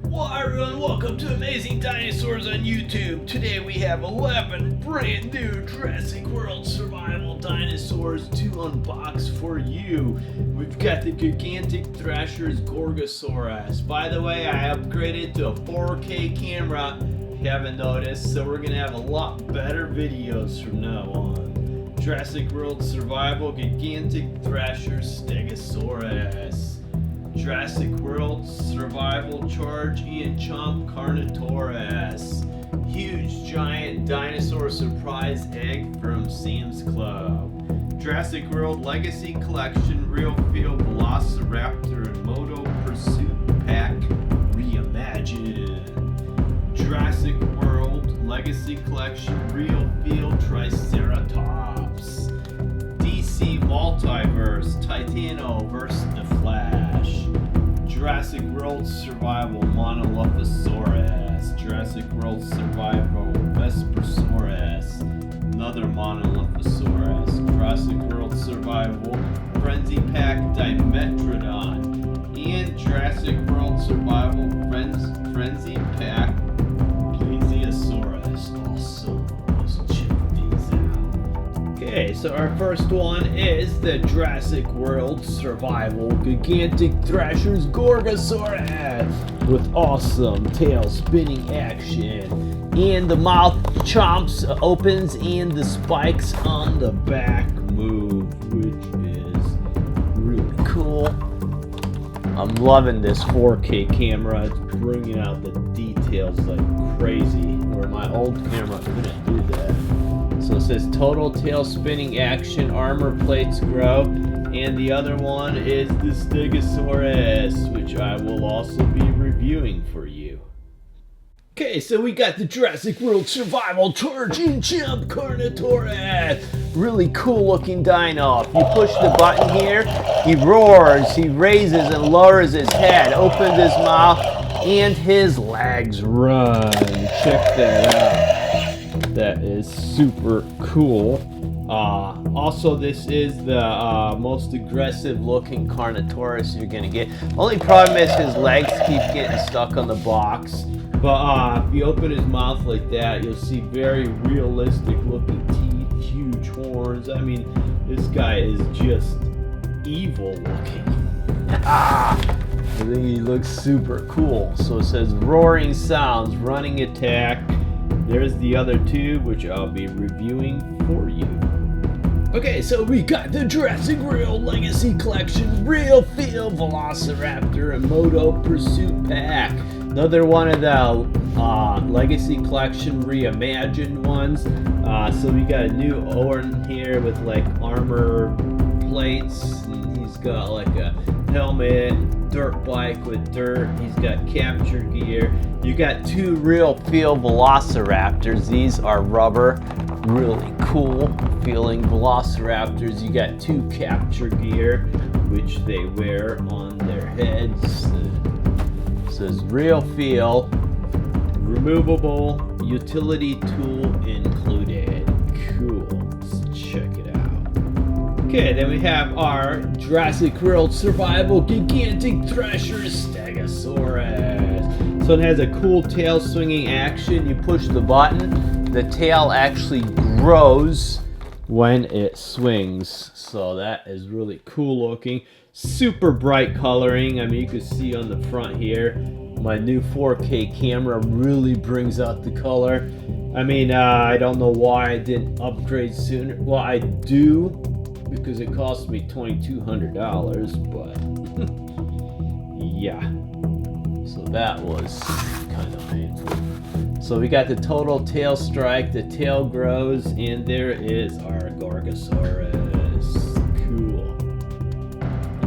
Hi everyone, welcome to Amazing Dinosaurs on YouTube. Today we have 11 brand new Jurassic World survival dinosaurs to unbox for you. We've got the gigantic Thrasher's Gorgosaurus. By the way, I upgraded to a 4K camera, if you haven't noticed, so we're going to have a lot better videos from now on. Jurassic World survival gigantic Thrasher's Stegosaurus. Jurassic World Survival Charge Ian Chomp Carnotaurus. Huge giant dinosaur surprise egg from Sam's Club. Jurassic World Legacy Collection Real Feel Velociraptor and Moto Pursuit Pack Reimagined. Jurassic World Legacy Collection Real Feel Triceratops. DC Multiverse Titano vs. the Flash. Jurassic World Survival Monolophosaurus. Jurassic World Survival Vesperosaurus. Another Monolophosaurus. Jurassic World Survival Frenzy Pack Dimetrodon. And Jurassic World Survival Frenzy Pack Plesiosaurus. Awesome. Let's check these out. Okay, so our first one is the Jurassic World Survival Gigantic Thrasher's Gorgosaurus with awesome tail spinning action. And the mouth chomps opens and the spikes on the back move, which is really cool. I'm loving this 4K camera. It's bringing out the details like crazy, where my old camera couldn't do that. So it says total tail spinning action, armor plates grow, and the other one is the Stegosaurus, which I will also be reviewing for you. Okay, so we got the Jurassic World Survival Charge in Chomp Carnotaurus. Really cool looking dino. If you push the button here, he roars, he raises and lowers his head, opens his mouth, and his legs run. Check that out. That is super cool. Also, this is the most aggressive looking Carnotaurus you're gonna get. Only problem is his legs keep getting stuck on the box. But if you open his mouth like that, you'll see very realistic looking teeth, huge horns. I mean, this guy is just evil looking. I think he looks super cool. So it says roaring sounds, running attack. There's the other two, which I'll be reviewing for you. Okay, so we got the Jurassic World Legacy Collection Real Feel Velociraptor and Moto Pursuit Pack. Another one of the Legacy Collection reimagined ones. So we got a new Owen here with like armor plates. And he's got like a helmet, dirt bike with dirt. He's got capture gear. You got two Real Feel Velociraptors. These are rubber, really cool feeling Velociraptors. You got two capture gear, which they wear on their heads. It says Real Feel, removable utility tool included. Cool. Let's check it out. Okay, then we have our Jurassic World Survival Gigantic Thrasher's Stegosaurus. So it has a cool tail swinging action. You push the button, the tail actually grows when it swings. So that is really cool looking. Super bright coloring. I mean, you can see on the front here, my new 4K camera really brings out the color. I mean, I don't know why I didn't upgrade sooner. Well, I do, because it cost me $2,200, but yeah. So that was kind of painful. So we got the total tail strike, the tail grows, and there is our Gorgosaurus. Cool.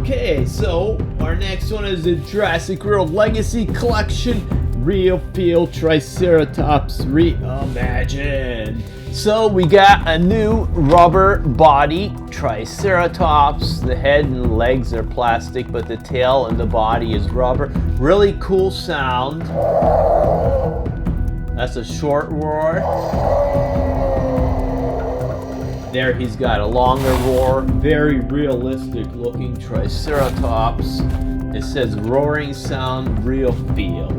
Okay, so our next one is the Jurassic World Legacy Collection Real Feel Triceratops Reimagined. So we got a new rubber body Triceratops. The head and legs are plastic, but the tail and the body is rubber. Really cool sound. That's a short roar. There he's got a longer roar. Very realistic looking Triceratops. It says roaring sound, real feel.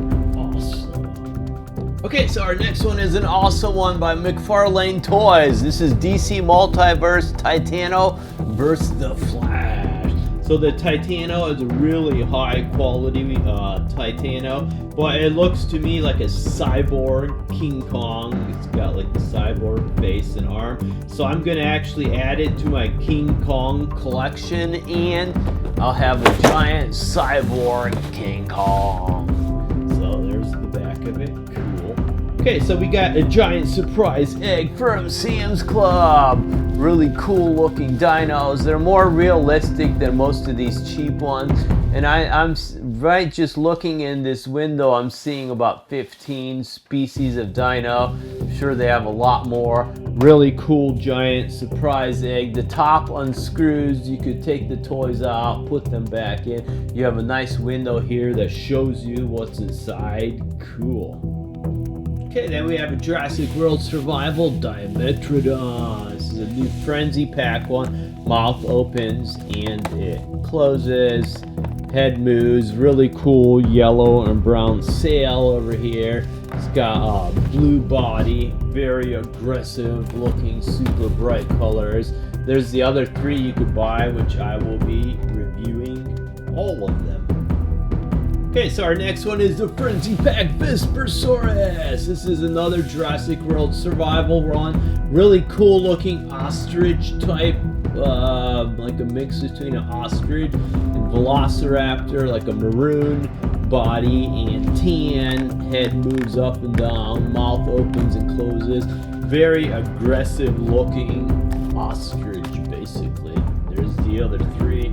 Okay, so our next one is an awesome one by McFarlane Toys. This is DC Multiverse Titano versus the Flash. So the Titano is a really high quality Titano, but it looks to me like a cyborg King Kong. It's got like the cyborg face and arm. So I'm gonna actually add it to my King Kong collection, and I'll have a giant cyborg King Kong. So there's the back of it. Cool. Okay, so we got a giant surprise egg from Sam's Club. Really cool looking dinos. They're more realistic than most of these cheap ones. And I'm right just looking in this window, I'm seeing about 15 species of dino. I'm sure they have a lot more. Really cool giant surprise egg. The top unscrews. You could take the toys out, put them back in. You have a nice window here that shows you what's inside. Cool. Okay, then we have a Jurassic World Survival Dimetrodon. This is a new Frenzy Pack one. Mouth opens and it closes. Head moves. Really cool yellow and brown sail over here. It's got a blue body. Very aggressive looking, super bright colors. There's the other three you could buy, which I will be reviewing all of them. Okay, so our next one is the Frenzy Pack Vesperosaurus. This is another Jurassic World Survival run. Really cool looking ostrich type, like a mix between an ostrich and Velociraptor, like a maroon body and tan. Head moves up and down, mouth opens and closes. Very aggressive looking ostrich, basically. There's the other three.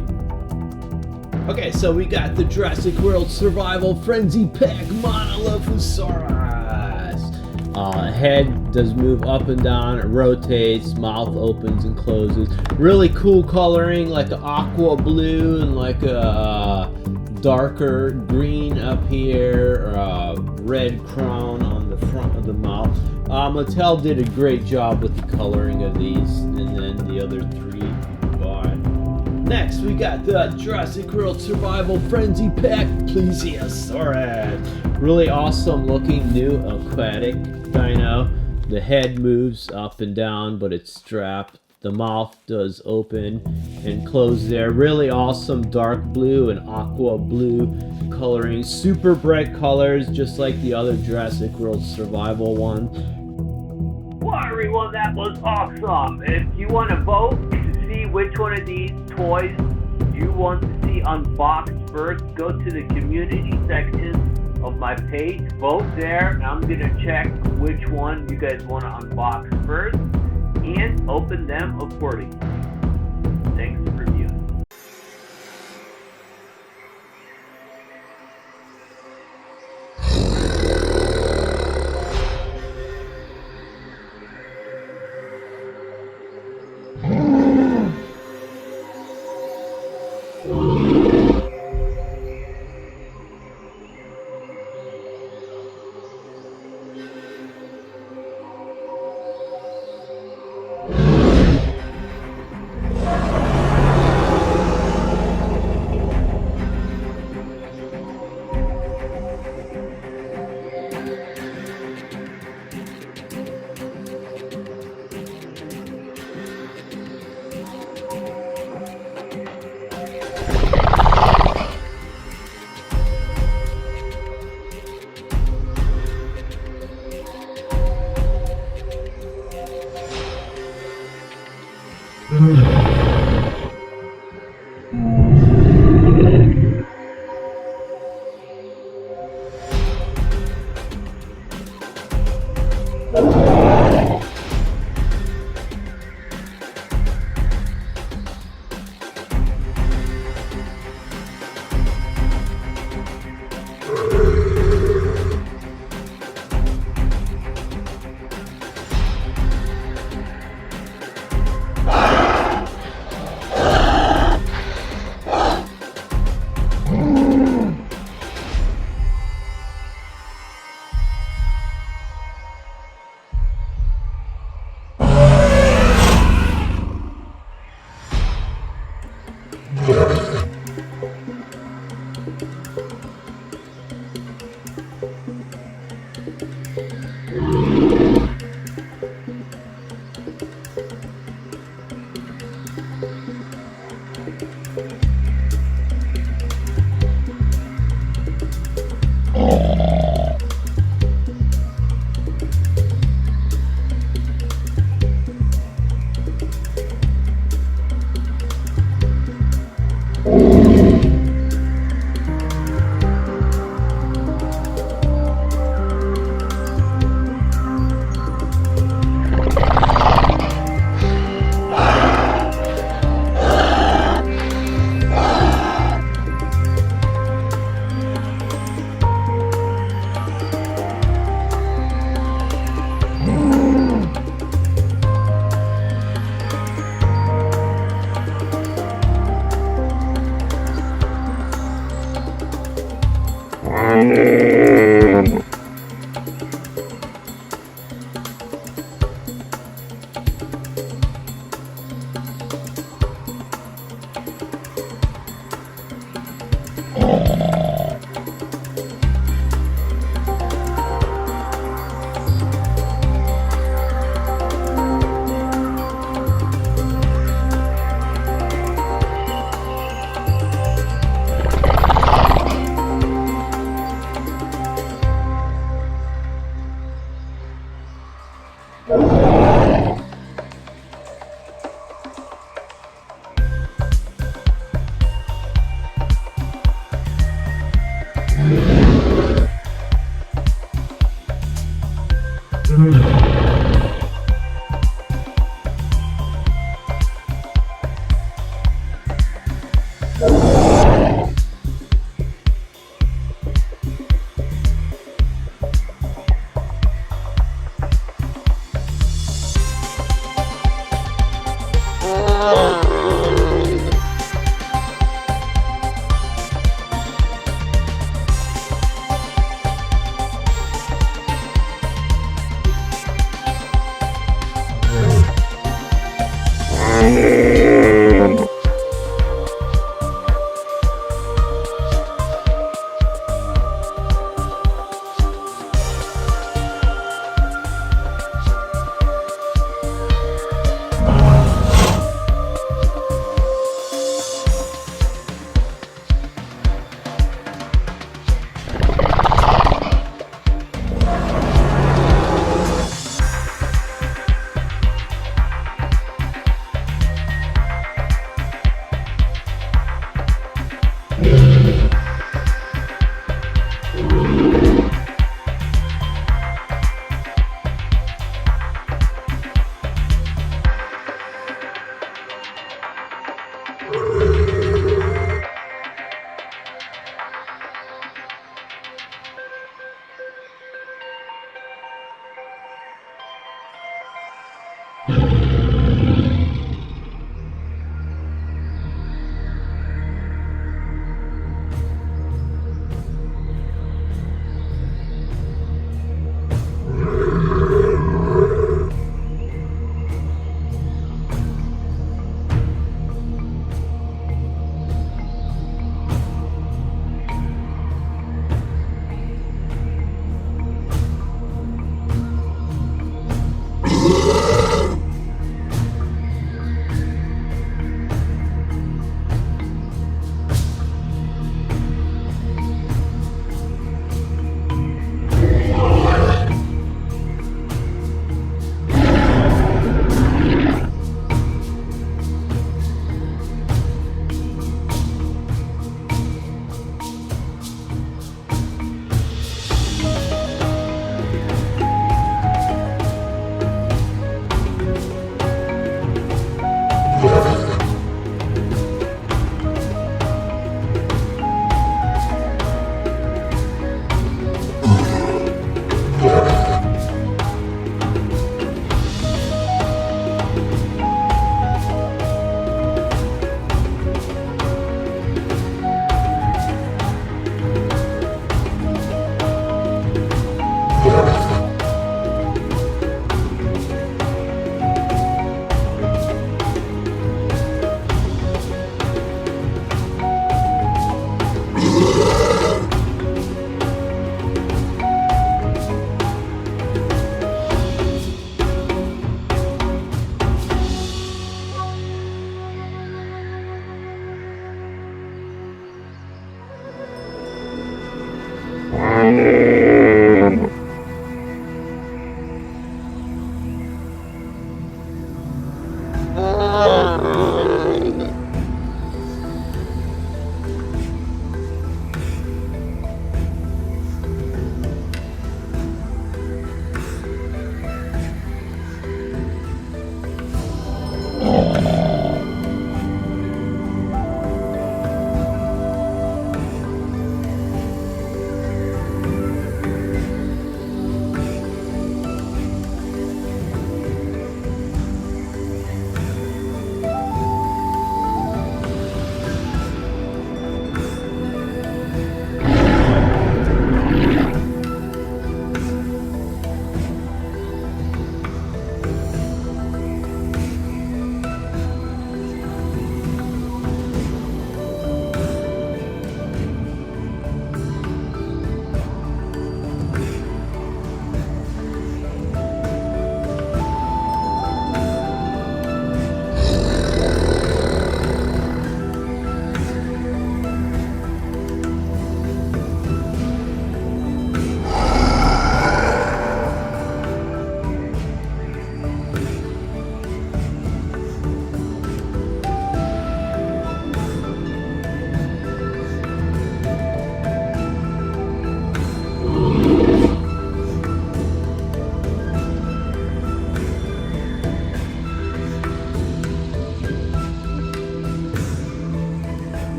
Okay, so we got the Jurassic World Survival Frenzy Pack Monolophosaurus. Head does move up and down, it rotates, mouth opens and closes. Really cool coloring, like an aqua blue and like a darker green up here, red crown on the front of the mouth. Mattel did a great job with the coloring of these, and then the other three you can buy. Next, we got the Jurassic World Survival Frenzy Pack Plesiosaurus. Really awesome looking new aquatic dino. The head moves up and down, but it's strapped. The mouth does open and close there. Really awesome dark blue and aqua blue coloring. Super bright colors, just like the other Jurassic World Survival one. Well, everyone, that was awesome. If you want to vote to see which one of these toys you want to see unboxed first, go to the community section of my page, vote there, and I'm going to check which one you guys want to unbox first and open them accordingly. Thanks for viewing.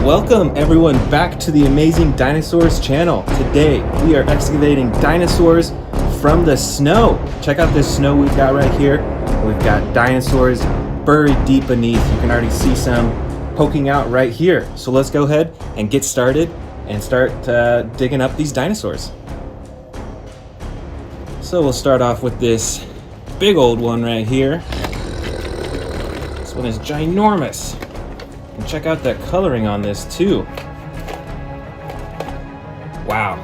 Welcome everyone back to the Amazing Dinosaurs channel. Today we are excavating dinosaurs from the snow. Check out this snow we've got right here. We've got dinosaurs buried deep beneath. You can already see some poking out right here. So let's go ahead and get started and start digging up these dinosaurs. So we'll start off with this big old one right here. This one is ginormous. And check out that coloring on this too. Wow.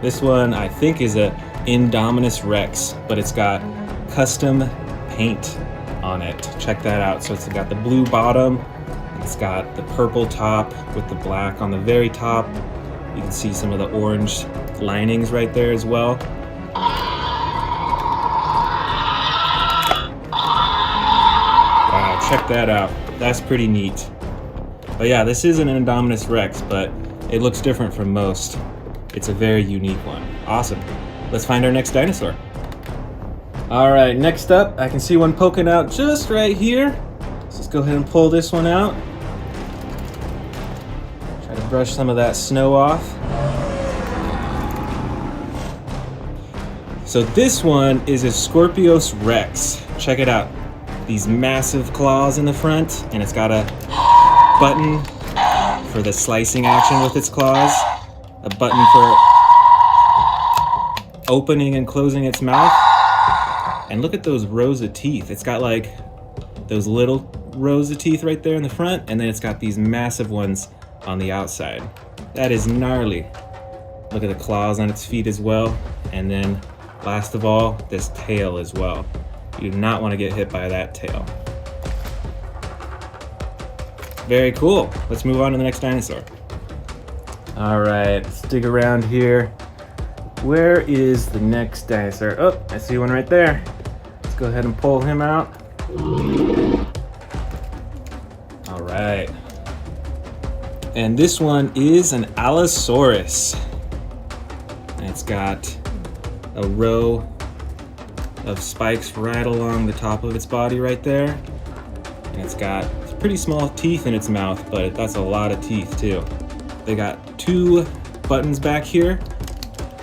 This one I think is a Indominus Rex, but it's got custom paint on it. Check that out. So it's got the blue bottom, it's got the purple top with the black on the very top, You can see some of the orange linings right there as well. Wow, check that out. That's pretty neat. But yeah, this is an Indominus Rex, but it looks different from most. It's a very unique one. Awesome. Let's find our next dinosaur. All right, next up, I can see one poking out just right here. Let's go ahead and pull this one out. Try to brush some of that snow off. So this one is a Scorpius Rex. Check it out. These massive claws in the front, and it's got a button for the slicing action with its claws, a button for opening and closing its mouth, and look at those rows of teeth. It's got like those little rows of teeth right there in the front, and then it's got these massive ones on the outside. That is gnarly. Look at the claws on its feet as well, and then last of all, this tail as well. You do not want to get hit by that tail. Very cool. Let's move on to the next dinosaur. All right, let's dig around here. Where is the next dinosaur? Oh, I see one right there. Let's go ahead and pull him out. All right. And this one is an Allosaurus. And it's got a row of spikes right along the top of its body right there. And it's got pretty small teeth in its mouth, but that's a lot of teeth too. They got two buttons back here.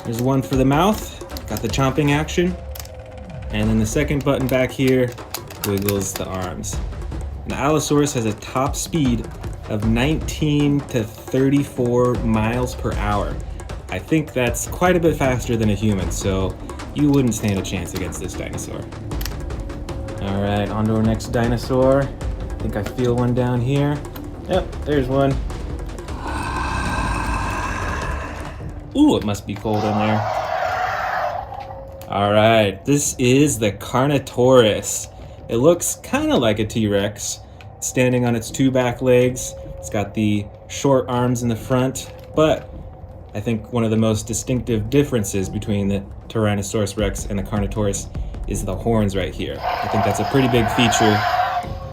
There's one for the mouth, got the chomping action. And then the second button back here wiggles the arms. And the Allosaurus has a top speed of 19 to 34 miles per hour. I think that's quite a bit faster than a human, so you wouldn't stand a chance against this dinosaur. All right, on to our next dinosaur. I think I feel one down here. Yep, there's one. Ooh, it must be cold in there. All right, this is the Carnotaurus. It looks kind of like a T-Rex, standing on its two back legs. It's got the short arms in the front, but I think one of the most distinctive differences between the Tyrannosaurus Rex and the Carnotaurus is the horns right here. I think that's a pretty big feature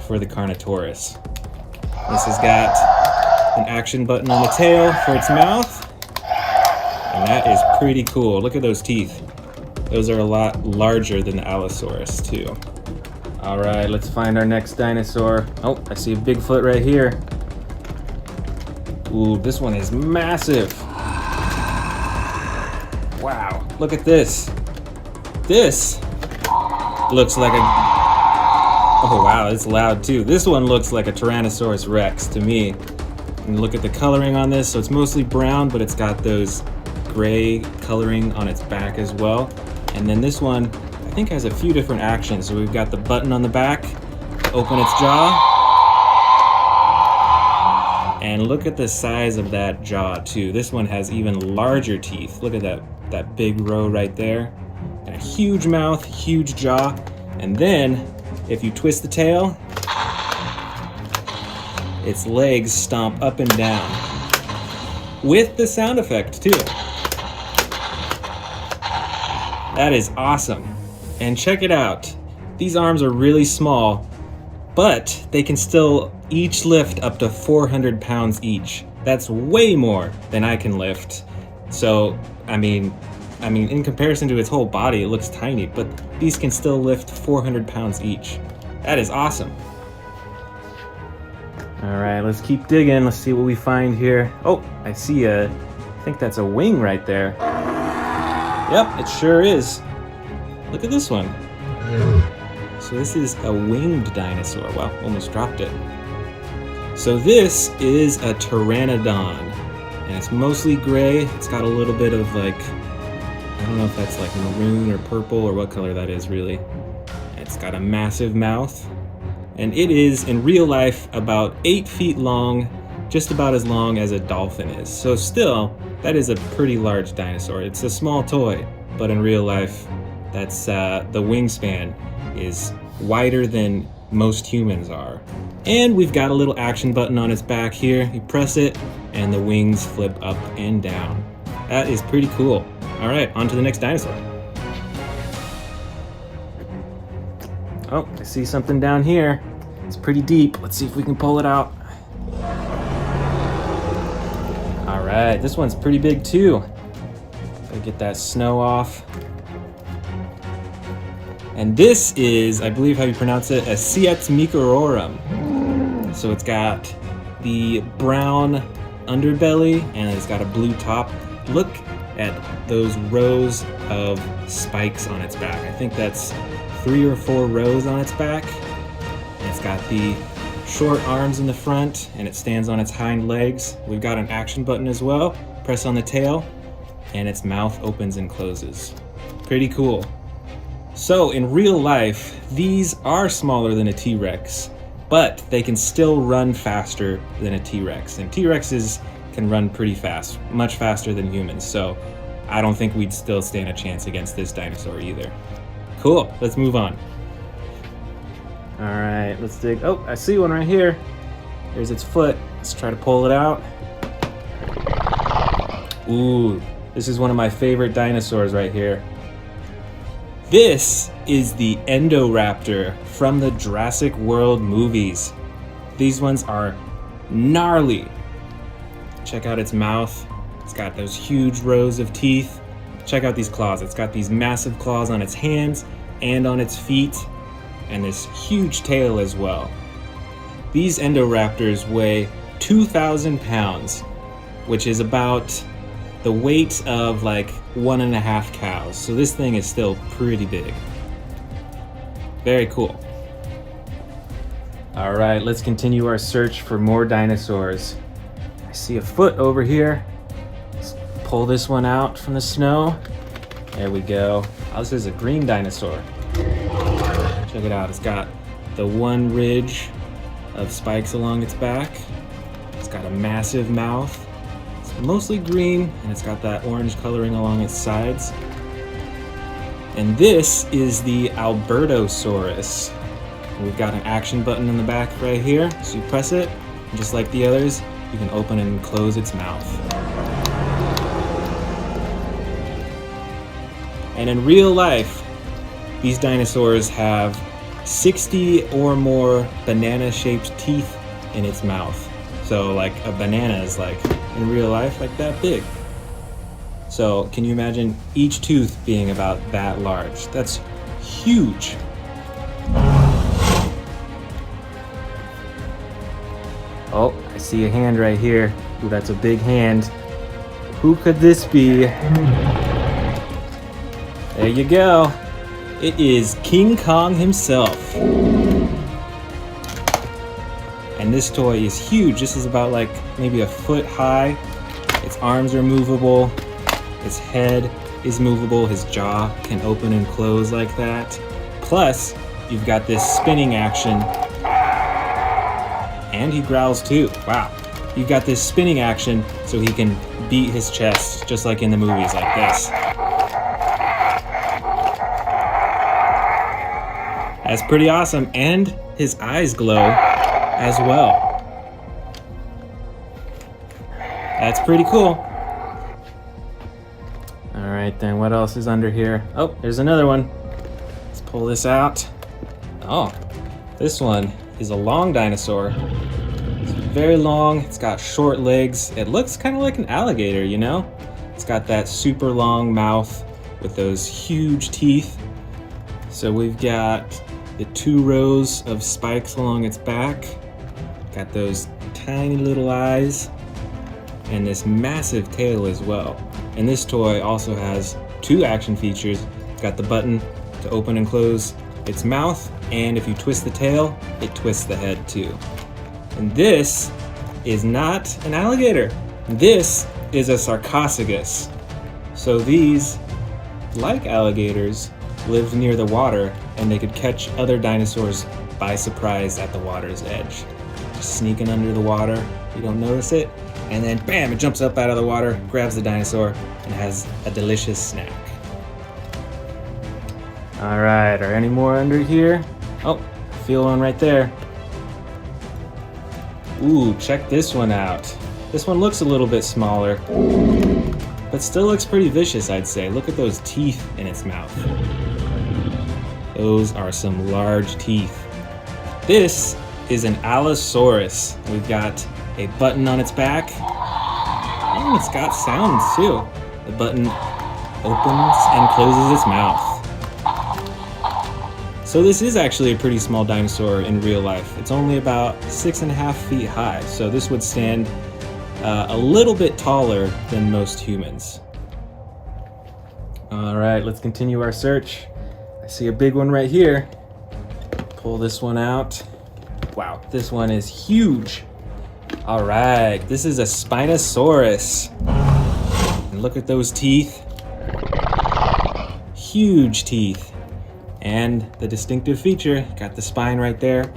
for the Carnotaurus. This has got an action button on the tail for its mouth, and that is pretty cool. Look at those teeth. Those are a lot larger than the Allosaurus too. All right, let's find our next dinosaur. Oh, I see a Bigfoot right here. Ooh, this one is massive. Wow, look at this. This looks like a... Oh wow, it's loud too. This one looks like a Tyrannosaurus Rex to me. And look at the coloring on this. So it's mostly brown, but it's got those gray coloring on its back as well. And then this one, I think, has a few different actions. So we've got the button on the back to open its jaw. And look at the size of that jaw too. This one has even larger teeth. Look at that big row right there. And a huge mouth, huge jaw. And then if you twist the tail, its legs stomp up and down with the sound effect too. That is awesome. And check it out. These arms are really small, but they can still each lift up to 400 pounds each. That's way more than I can lift. So, I mean, in comparison to its whole body, it looks tiny, but these can still lift 400 pounds each. That is awesome. All right, let's keep digging. Let's see what we find here. Oh, I think that's a wing right there. Yep, it sure is. Look at this one. So this is a winged dinosaur. Wow, almost dropped it. So this is a Pteranodon, and it's mostly gray. It's got a little bit of like, I don't know if that's like maroon or purple or what color that is really. It's got a massive mouth, and it is in real life about 8 feet long, just about as long as a dolphin is. So still, that is a pretty large dinosaur. It's a small toy, but in real life, that's the wingspan is wider than most humans are. And we've got a little action button on its back here. You press it, and the wings flip up and down. That is pretty cool. All right, on to the next dinosaur. Oh, I see something down here. It's pretty deep. Let's see if we can pull it out. All right, this one's pretty big too. Gotta get that snow off. And this is, I believe how you pronounce it, a Cx micororum. So it's got the brown underbelly and it's got a blue top. Look at those rows of spikes on its back. I think that's 3 or 4 rows on its back. And it's got the short arms in the front and it stands on its hind legs. We've got an action button as well. Press on the tail and its mouth opens and closes. Pretty cool. So in real life, these are smaller than a T-Rex, but they can still run faster than a T-Rex. And T-Rexes can run pretty fast, much faster than humans. So I don't think we'd still stand a chance against this dinosaur either. Cool, let's move on. All right, let's dig. Oh, I see one right here. Here's its foot. Let's try to pull it out. Ooh, this is one of my favorite dinosaurs right here. This is the Indoraptor from the Jurassic World movies. These ones are gnarly. Check out its mouth. It's got those huge rows of teeth. Check out these claws. It's got these massive claws on its hands and on its feet, and this huge tail as well. These Indoraptors weigh 2,000 pounds, which is about the weight of like 1.5 cows. So this thing is still pretty big. Very cool. All right, let's continue our search for more dinosaurs. I see a foot over here. Let's pull this one out from the snow. There we go. Oh, this is a green dinosaur. Check it out. It's got the one ridge of spikes along its back. It's got a massive mouth. Mostly green, and it's got that orange coloring along its sides. And this is the Albertosaurus. We've got an action button in the back right here, so you press it, and just like the others, you can open and close its mouth. And in real life, these dinosaurs have 60 or more banana-shaped teeth in its mouth. So like a banana is like, in real life, like that big. So can you imagine each tooth being about that large? That's huge. Oh, I see a hand right here. Ooh, that's a big hand. Who could this be? There you go. It is King Kong himself. And this toy is huge. This is about like maybe a foot high. Its arms are movable. Its head is movable. His jaw can open and close like that. Plus, you've got this spinning action. And he growls too. Wow. You've got this spinning action so he can beat his chest just like in the movies like this. That's pretty awesome. And his eyes glow as well. That's pretty cool. All right, then what else is under here? Oh, there's another one. Let's pull this out. Oh, this one is a long dinosaur. It's very long. It's got short legs. It looks kind of like an alligator, you know? It's got that super long mouth with those huge teeth. So we've got the 2 rows of spikes along its back. Got those tiny little eyes and this massive tail as well. And this toy also has 2 action features. It's got the button to open and close its mouth, and if you twist the tail, it twists the head too. And this is not an alligator. This is a Sarcophagus. So these, like alligators, lived near the water and they could catch other dinosaurs by surprise at the water's edge. Sneaking under the water, you don't notice it, and then bam, it jumps up out of the water, grabs the dinosaur, and has a delicious snack. All right, are any more under here? Oh, I feel one right there. Ooh, check this one out. This one looks a little bit smaller, but still looks pretty vicious, I'd say. Look at those teeth in its mouth. Those are some large teeth. This is an Allosaurus. We've got a button on its back. Oh, it's got sounds too. The button opens and closes its mouth. So this is actually a pretty small dinosaur in real life. It's only about 6.5 feet high, so this would stand a little bit taller than most humans. All right, let's continue our search. I see a big one right here. Pull this one out. Wow, this one is huge. All right, this is a Spinosaurus. And look at those teeth. Huge teeth. And the distinctive feature, got the spine right there.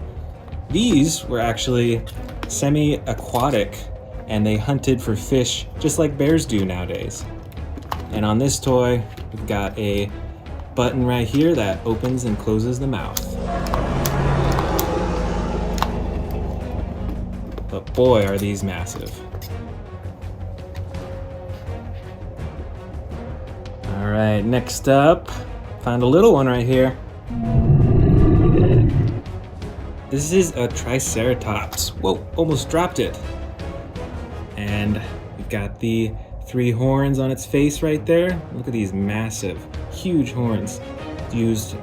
These were actually semi-aquatic, and they hunted for fish just like bears do nowadays. And on this toy, we've got a button right here that opens and closes the mouth. But boy, are these massive. All right, next up, found a little one right here. This is a Triceratops. Whoa, almost dropped it. And we've got the 3 horns on its face right there. Look at these massive, huge horns used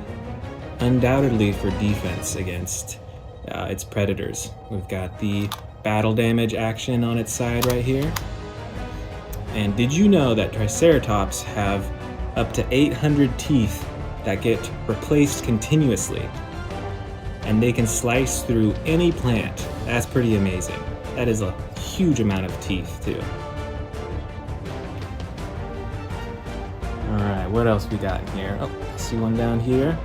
undoubtedly for defense against its predators. We've got the battle damage action on its side right here. And did you know that Triceratops have up to 800 teeth that get replaced continuously? And they can slice through any plant. That's pretty amazing. That is a huge amount of teeth too. All right, what else we got in here? Oh, I see one down here.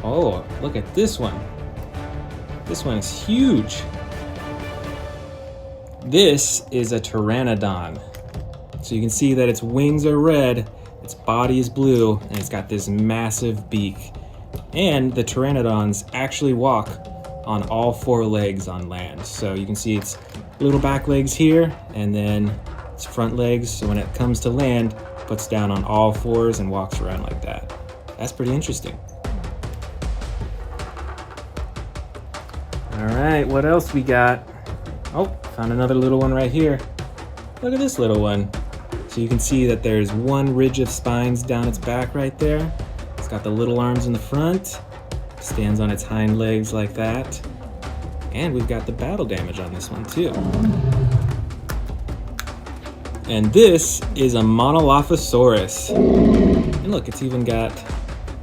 Oh, look at this one. This one is huge. This is a Pteranodon. So you can see that its wings are red, its body is blue, and it's got this massive beak. And the Pteranodons actually walk on all 4 legs on land. So you can see its little back legs here, and then its front legs. So when it comes to land, it puts down on all 4s and walks around like that. That's pretty interesting. All right, what else we got? Oh, found another little one right here. Look at this little one. So you can see that there's one ridge of spines down its back right there. It's got the little arms in the front, stands on its hind legs like that. And we've got the battle damage on this one too. And this is a Monolophosaurus. And look, it's even got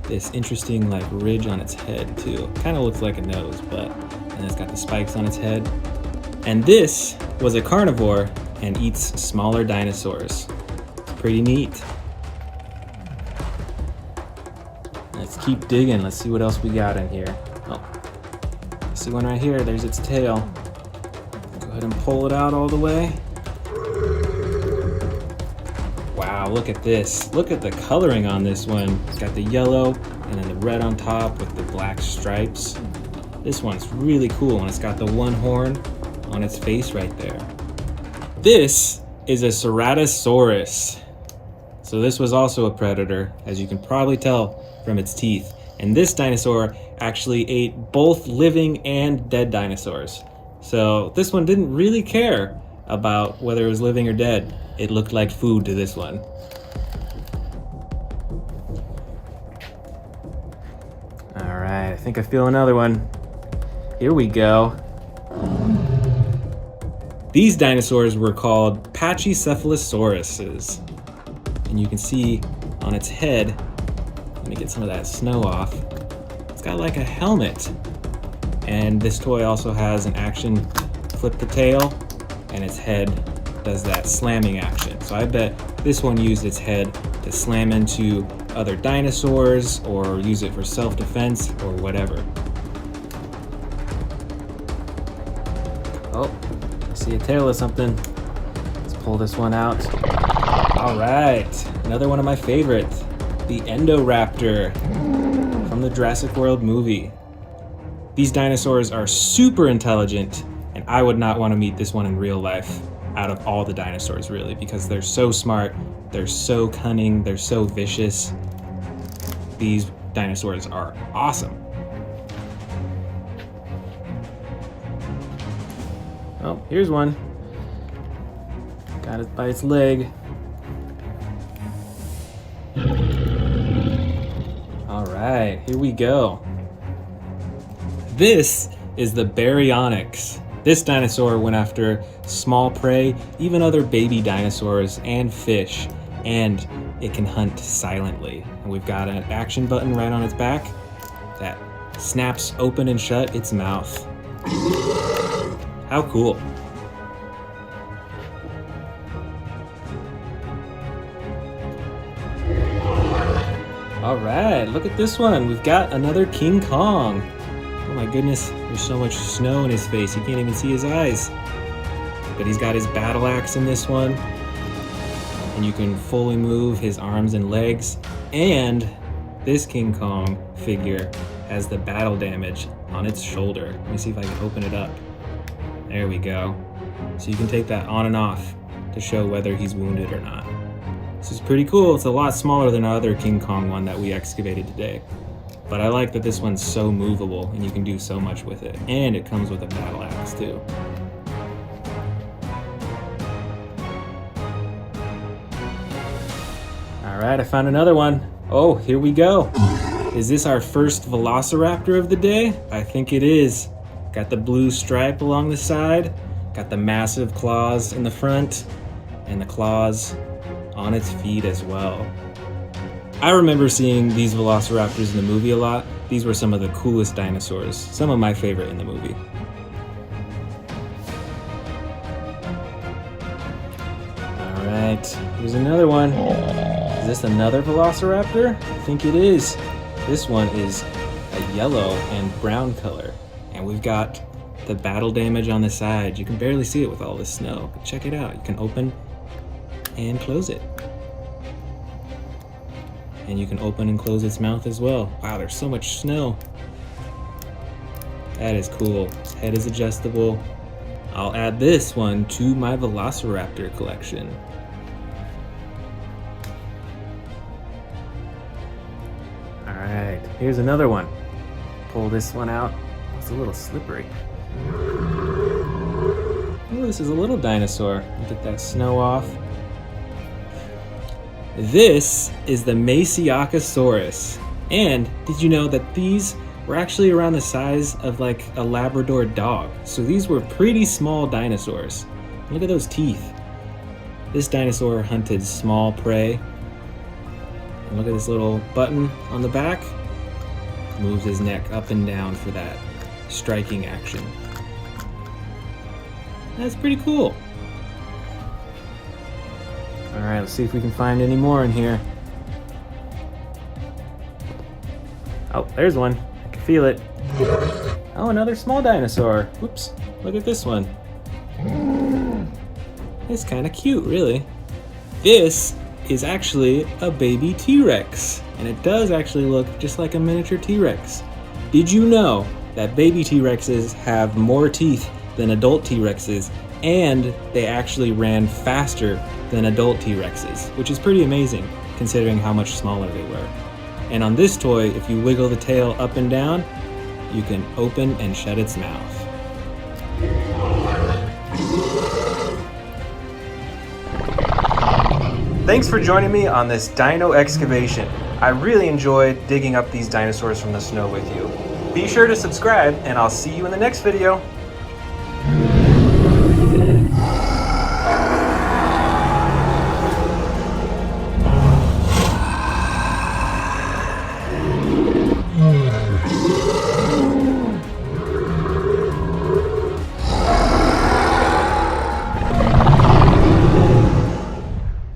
this interesting like ridge on its head too. Kind of looks like a nose, and it's got the spikes on its head. And this was a carnivore and eats smaller dinosaurs. It's pretty neat. Let's keep digging. Let's see what else we got in here. Oh, I see one right here. There's its tail. Go ahead and pull it out all the way. Wow, look at this. Look at the coloring on this one. It's got the yellow and then the red on top with the black stripes. This one's really cool, and it's got the one horn on its face right there. This is a Ceratosaurus. So this was also a predator, as you can probably tell from its teeth. And this dinosaur actually ate both living and dead dinosaurs. So this one didn't really care about whether it was living or dead. It looked like food to this one. All right, I think I feel another one. Here we go. These dinosaurs were called Pachycephalosauruses. And you can see on its head, let me get some of that snow off, it's got like a helmet. And this toy also has an action, flip the tail, and its head does that slamming action. So I bet this one used its head to slam into other dinosaurs or use it for self-defense or whatever. Oh, I see a tail of something. Let's pull this one out. All right, another one of my favorites, the Indoraptor from the Jurassic World movie. These dinosaurs are super intelligent and And I would not want to meet this one in real life out of all the dinosaurs, really, because they're so smart, they're so cunning, they're so vicious. These dinosaurs are awesome. Oh, here's one. Got it by its leg. All right, here we go. This is the Baryonyx. This dinosaur went after small prey, even other baby dinosaurs and fish, and it can hunt silently. And we've got an action button right on its back that snaps open and shut its mouth. How cool. All right, look at this one. We've got another King Kong. Oh my goodness, there's so much snow in his face, you can't even see his eyes. But he's got his battle axe in this one, and you can fully move his arms and legs. And this King Kong figure has the battle damage on its shoulder. Let me see if I can open it up. There we go. So you can take that on and off to show whether he's wounded or not. This is pretty cool. It's a lot smaller than our other King Kong one that we excavated today. But I like that this one's so movable and you can do so much with it. And it comes with a battle axe too. All right, I found another one. Oh, here we go. Is this our first Velociraptor of the day? I think it is. Got the blue stripe along the side, got the massive claws in the front, and the claws on its feet as well. I remember seeing these Velociraptors in the movie a lot. These were some of the coolest dinosaurs, some of my favorite in the movie. All right, here's another one. Is this another Velociraptor? I think it is. This one is a yellow and brown color. And we've got the battle damage on the side. You can barely see it with all this snow. But check it out. You can open and close it. And you can open and close its mouth as well. Wow, there's so much snow. That is cool. Its head is adjustable. I'll add this one to my Velociraptor collection. All right, here's another one. Pull this one out. It's a little slippery. Oh, this is a little dinosaur. Get that snow off. This is the Plesiosaurus. And did you know that these were actually around the size of like a Labrador dog? So these were pretty small dinosaurs. Look at those teeth. This dinosaur hunted small prey. And look at this little button on the back. Moves his neck up and down for that striking action. That's pretty cool. All right, let's see if we can find any more in here. Oh, there's one. I can feel it. Oh, another small dinosaur. Whoops, look at this one. It's kind of cute, really. This is actually a baby T-Rex, and it does actually look just like a miniature T-Rex. Did you know that baby T-Rexes have more teeth than adult T-Rexes, and they actually ran faster than adult T-Rexes, which is pretty amazing considering how much smaller they were. And on this toy, if you wiggle the tail up and down, you can open and shut its mouth. Thanks for joining me on this dino excavation. I really enjoyed digging up these dinosaurs from the snow with you. Be sure to subscribe, and I'll see you in the next video.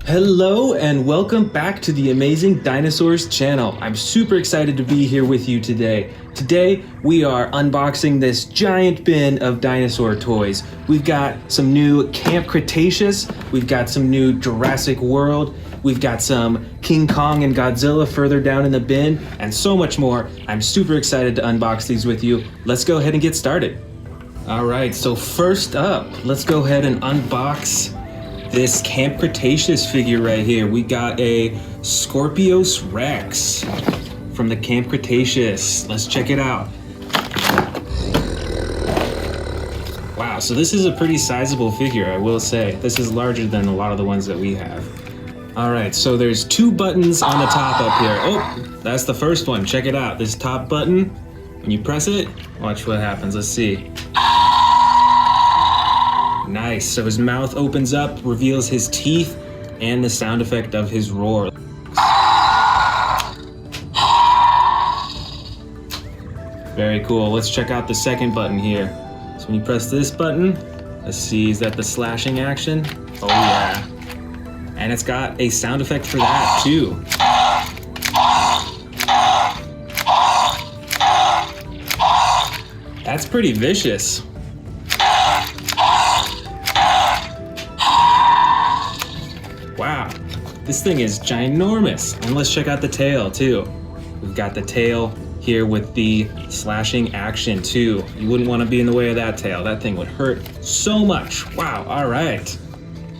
Hello and welcome back to the Amazing Dinosaurs channel. I'm super excited to be here with you today. Today we are unboxing this giant bin of dinosaur toys. We've got some new Camp Cretaceous, we've got some new Jurassic World, we've got some King Kong and Godzilla further down in the bin, and so much more. I'm super excited to unbox these with you. Let's go ahead and get started. All right, so first up, let's go ahead and unbox this Camp Cretaceous figure right here. We got a Scorpius Rex from the Camp Cretaceous. Let's check it out. Wow, so this is a pretty sizable figure, I will say. This is larger than a lot of the ones that we have. All right, so there's 2 buttons on the top up here. Oh, that's the first one. Check it out. This top button, when you press it, watch what happens. Let's see. Nice, so his mouth opens up, reveals his teeth, and the sound effect of his roar. Very cool. Let's check out the second button here. So when you press this button, let's see, is that the slashing action? Oh yeah. And it's got a sound effect for that too. That's pretty vicious. Wow, this thing is ginormous. And let's check out the tail too. We've got the tail here with the slashing action too. You wouldn't want to be in the way of that tail. That thing would hurt so much. Wow, all right.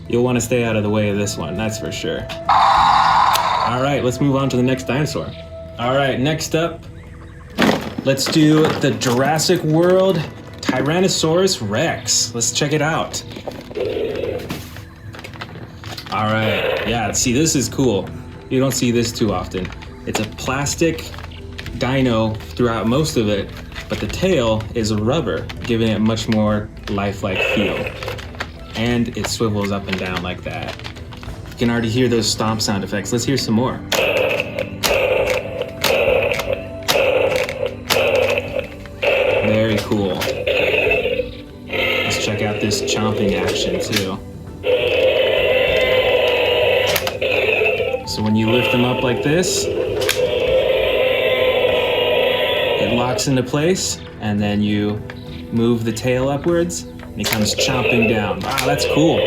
You'll want to stay out of the way of this one, that's for sure. All right, let's move on to the next dinosaur. All right, next up, let's do the Jurassic World Tyrannosaurus Rex. Let's check it out. All right, yeah, see, this is cool. You don't see this too often. It's a plastic dino throughout most of it, but the tail is rubber, giving it much more lifelike feel. And it swivels up and down like that. You can already hear those stomp sound effects. Let's hear some more. Very cool. Let's check out this chomping action too. So when you lift them up like this, it locks into place, and then you move the tail upwards, and he comes chomping down. Wow, that's cool.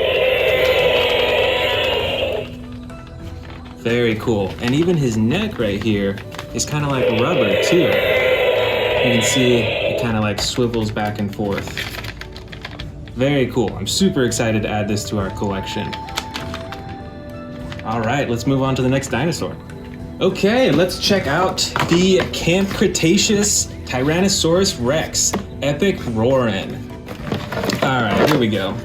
Very cool. And even his neck right here is kind of like rubber too. You can see it kind of like swivels back and forth. Very cool. I'm super excited to add this to our collection. All right, let's move on to the next dinosaur. Okay, let's check out the Camp Cretaceous Tyrannosaurus Rex Epic Roarin'. All right, here we go.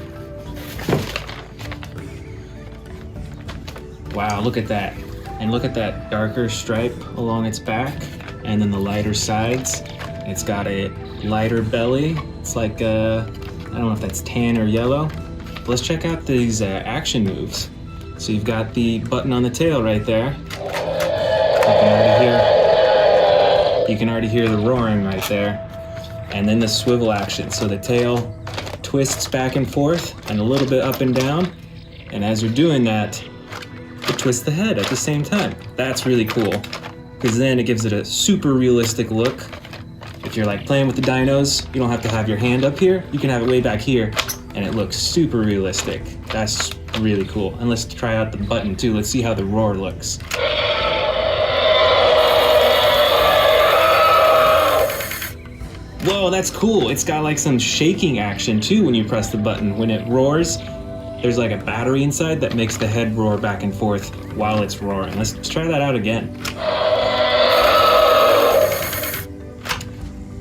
Wow, look at that. And look at that darker stripe along its back, and then the lighter sides. It's got a lighter belly. It's like, I don't know if that's tan or yellow. But let's check out these action moves. So you've got the button on the tail right there. You can already hear the roaring right there. And then the swivel action. So the tail twists back and forth and a little bit up and down. And as you're doing that, it twists the head at the same time. That's really cool, because then it gives it a super realistic look. If you're like playing with the dinos, you don't have to have your hand up here. You can have it way back here, and it looks super realistic. That's really cool. And let's try out the button too. Let's see how the roar looks. Whoa, that's cool. It's got like some shaking action too when you press the button. When it roars, there's like a battery inside that makes the head roar back and forth while it's roaring. Let's try that out again.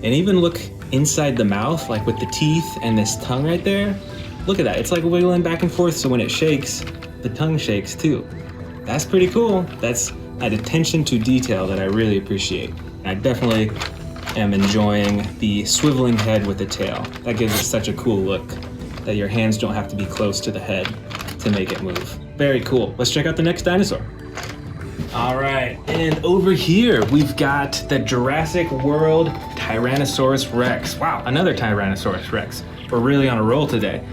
And even look inside the mouth, like with the teeth and this tongue right there. Look at that, it's like wiggling back and forth, so when it shakes, the tongue shakes too. That's pretty cool. That's an attention to detail that I really appreciate. I definitely am enjoying the swiveling head with the tail. That gives it such a cool look, that your hands don't have to be close to the head to make it move. Very cool. Let's check out the next dinosaur. All right, and over here, we've got the Jurassic World Tyrannosaurus Rex. Wow, another Tyrannosaurus Rex. We're really on a roll today.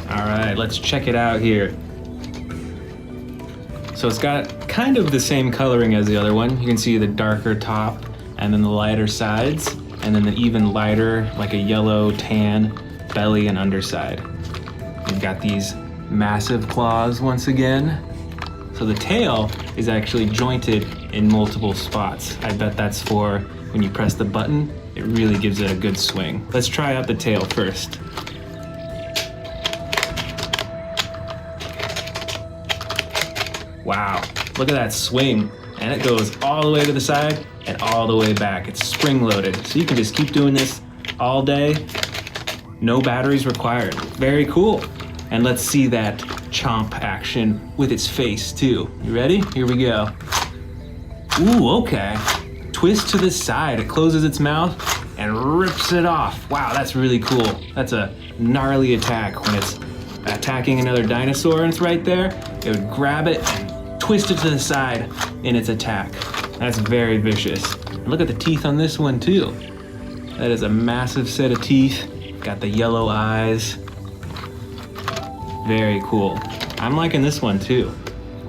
All right, let's check it out here. So it's got kind of the same coloring as the other one. You can see the darker top and then the lighter sides, and then the even lighter, like a yellow tan belly and underside. You've got these massive claws once again. So the tail is actually jointed in multiple spots. I bet that's for when you press the button, it really gives it a good swing. Let's try out the tail first. Wow, look at that swing. And it goes all the way to the side and all the way back. It's spring loaded. So you can just keep doing this all day. No batteries required. Very cool. And let's see that chomp action with its face too. You ready? Here we go. Ooh, okay. Twist to the side. It closes its mouth and rips it off. Wow, that's really cool. That's a gnarly attack. When it's attacking another dinosaur and it's right there, it would grab it and twist it to the side in its attack. That's very vicious. And look at the teeth on this one too. That is a massive set of teeth. Got the yellow eyes. Very cool. I'm liking this one too.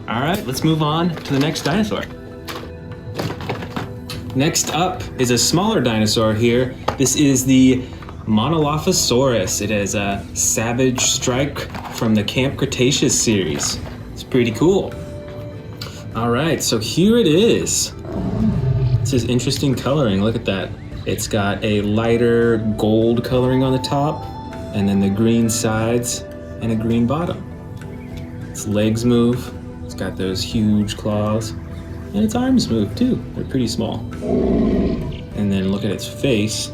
All right, let's move on to the next dinosaur. Next up is a smaller dinosaur here. This is the Monolophosaurus. It is a savage strike from the Camp Cretaceous series. It's pretty cool. All right, so here it is. This is interesting coloring. Look at that. It's got a lighter gold coloring on the top, and then the green sides and a green bottom. Its legs move. It's got those huge claws, and its arms move too. They're pretty small. And then look at its face.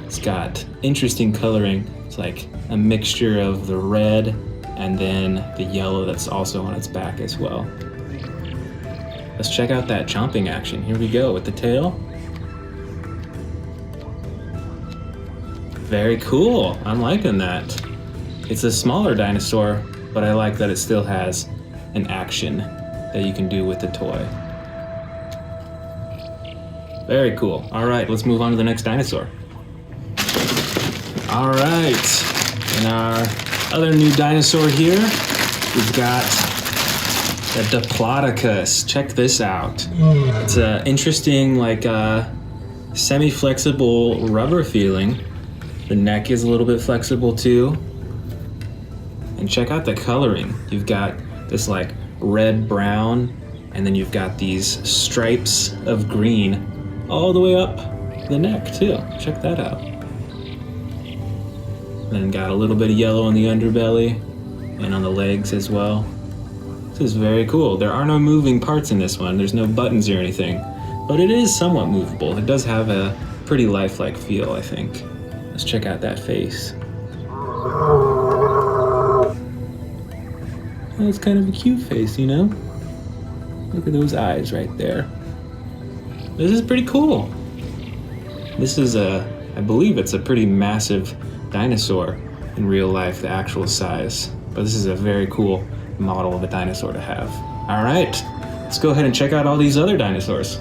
It's got interesting coloring. It's like a mixture of the red and then the yellow that's also on its back as well. Let's check out that chomping action. Here we go with the tail. Very cool. I'm liking that. It's a smaller dinosaur, but I like that it still has an action that you can do with the toy. Very cool. All right, let's move on to the next dinosaur. All right, and our other new dinosaur here, we've got the Diplodocus. Check this out. It's an interesting, like, semi-flexible rubber feeling. The neck is a little bit flexible too. And check out the coloring. You've got this like red-brown, and then you've got these stripes of green all the way up the neck too. Check that out. Then got a little bit of yellow on the underbelly and on the legs as well. This is very cool. There are no moving parts in this one. There's no buttons or anything, but it is somewhat movable. It does have a pretty lifelike feel, I think. Let's check out that face. That's kind of a cute face, you know? Look at those eyes right there. This is pretty cool. This is I believe it's a pretty massive dinosaur in real life, the actual size. But this is a very cool model of a dinosaur to have. All right, let's go ahead and check out all these other dinosaurs.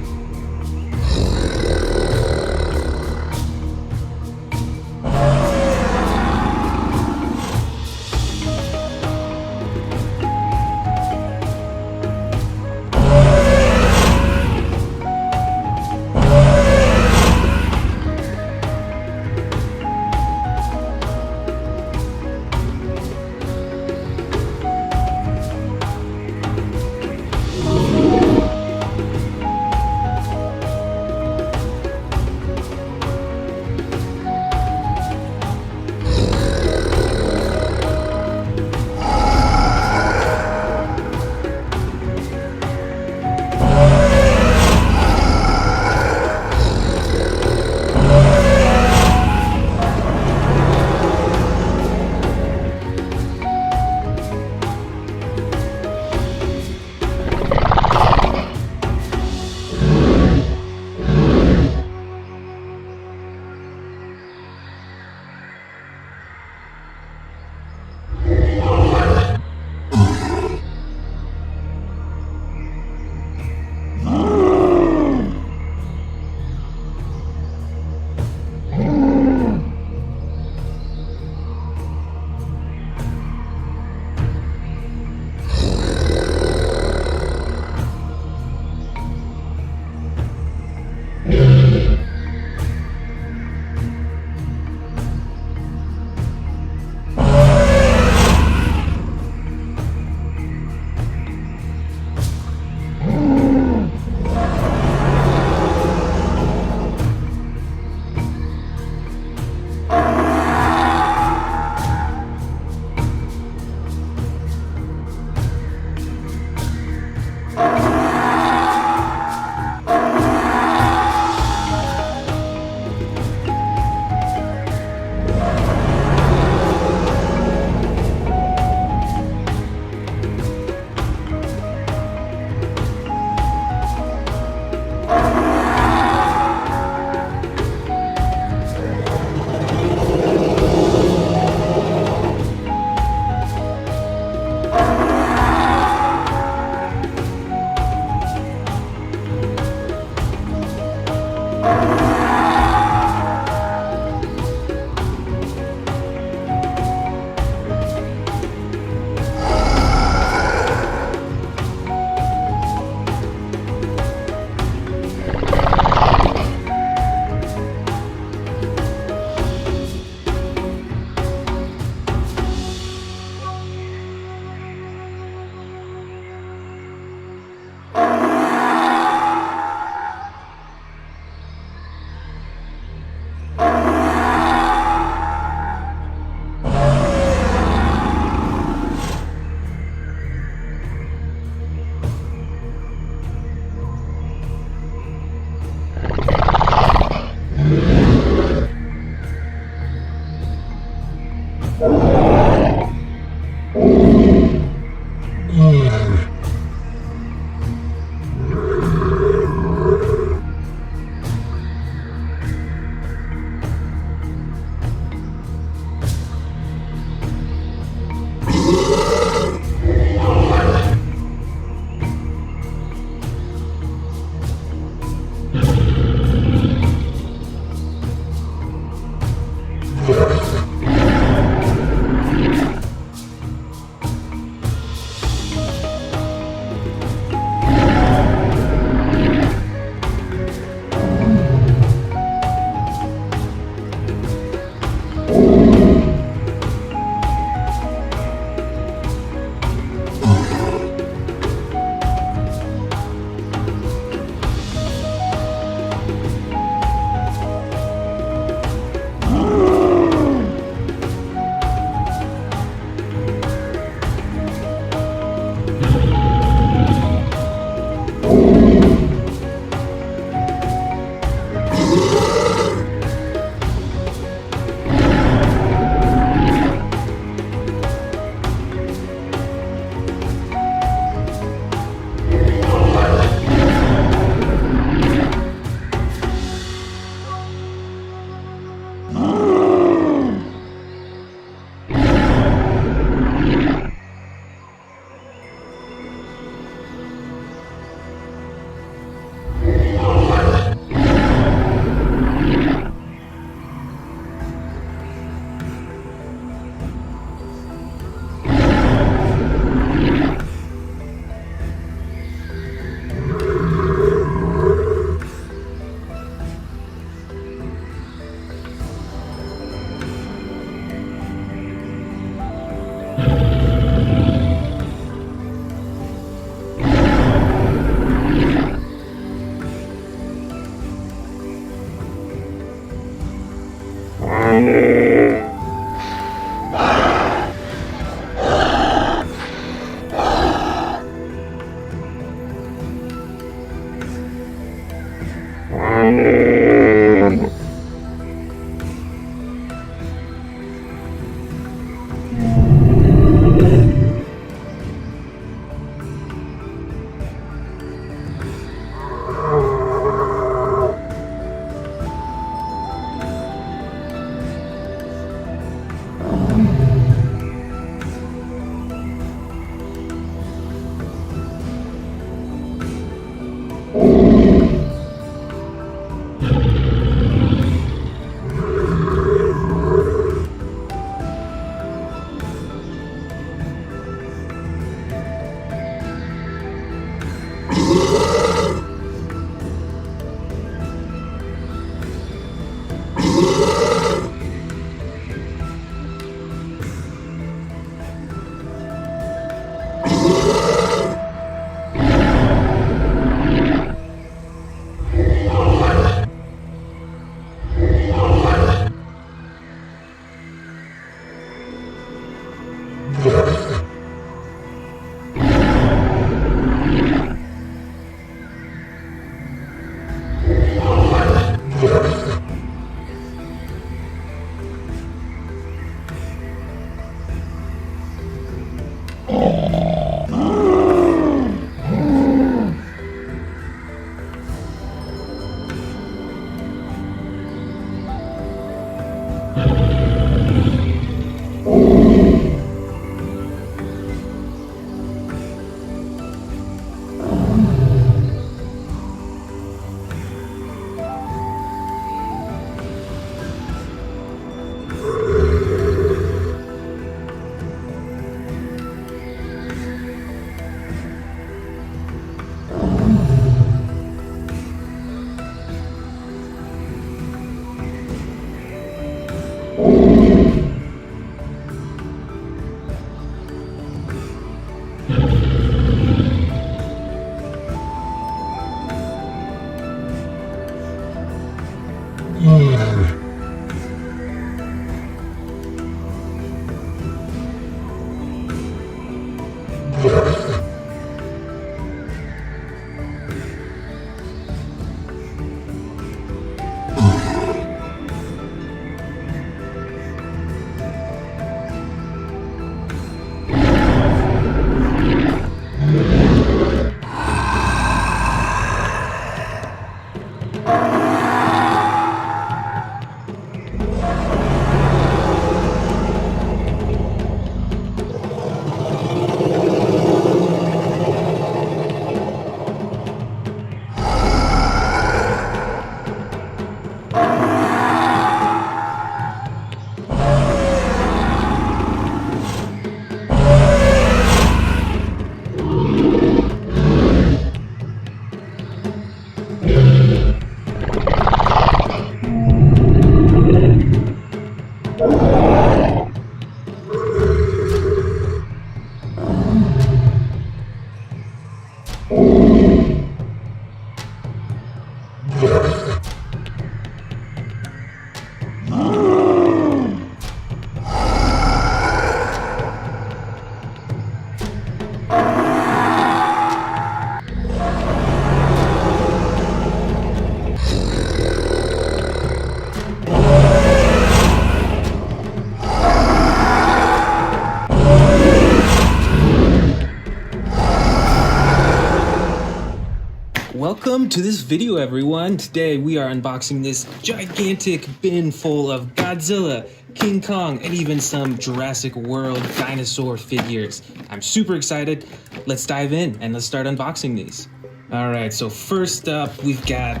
Welcome to this video, everyone. Today we are unboxing this gigantic bin full of Godzilla, King Kong, and even some Jurassic World dinosaur figures. I'm super excited. Let's dive in and let's start unboxing these. All right, so first up, we've got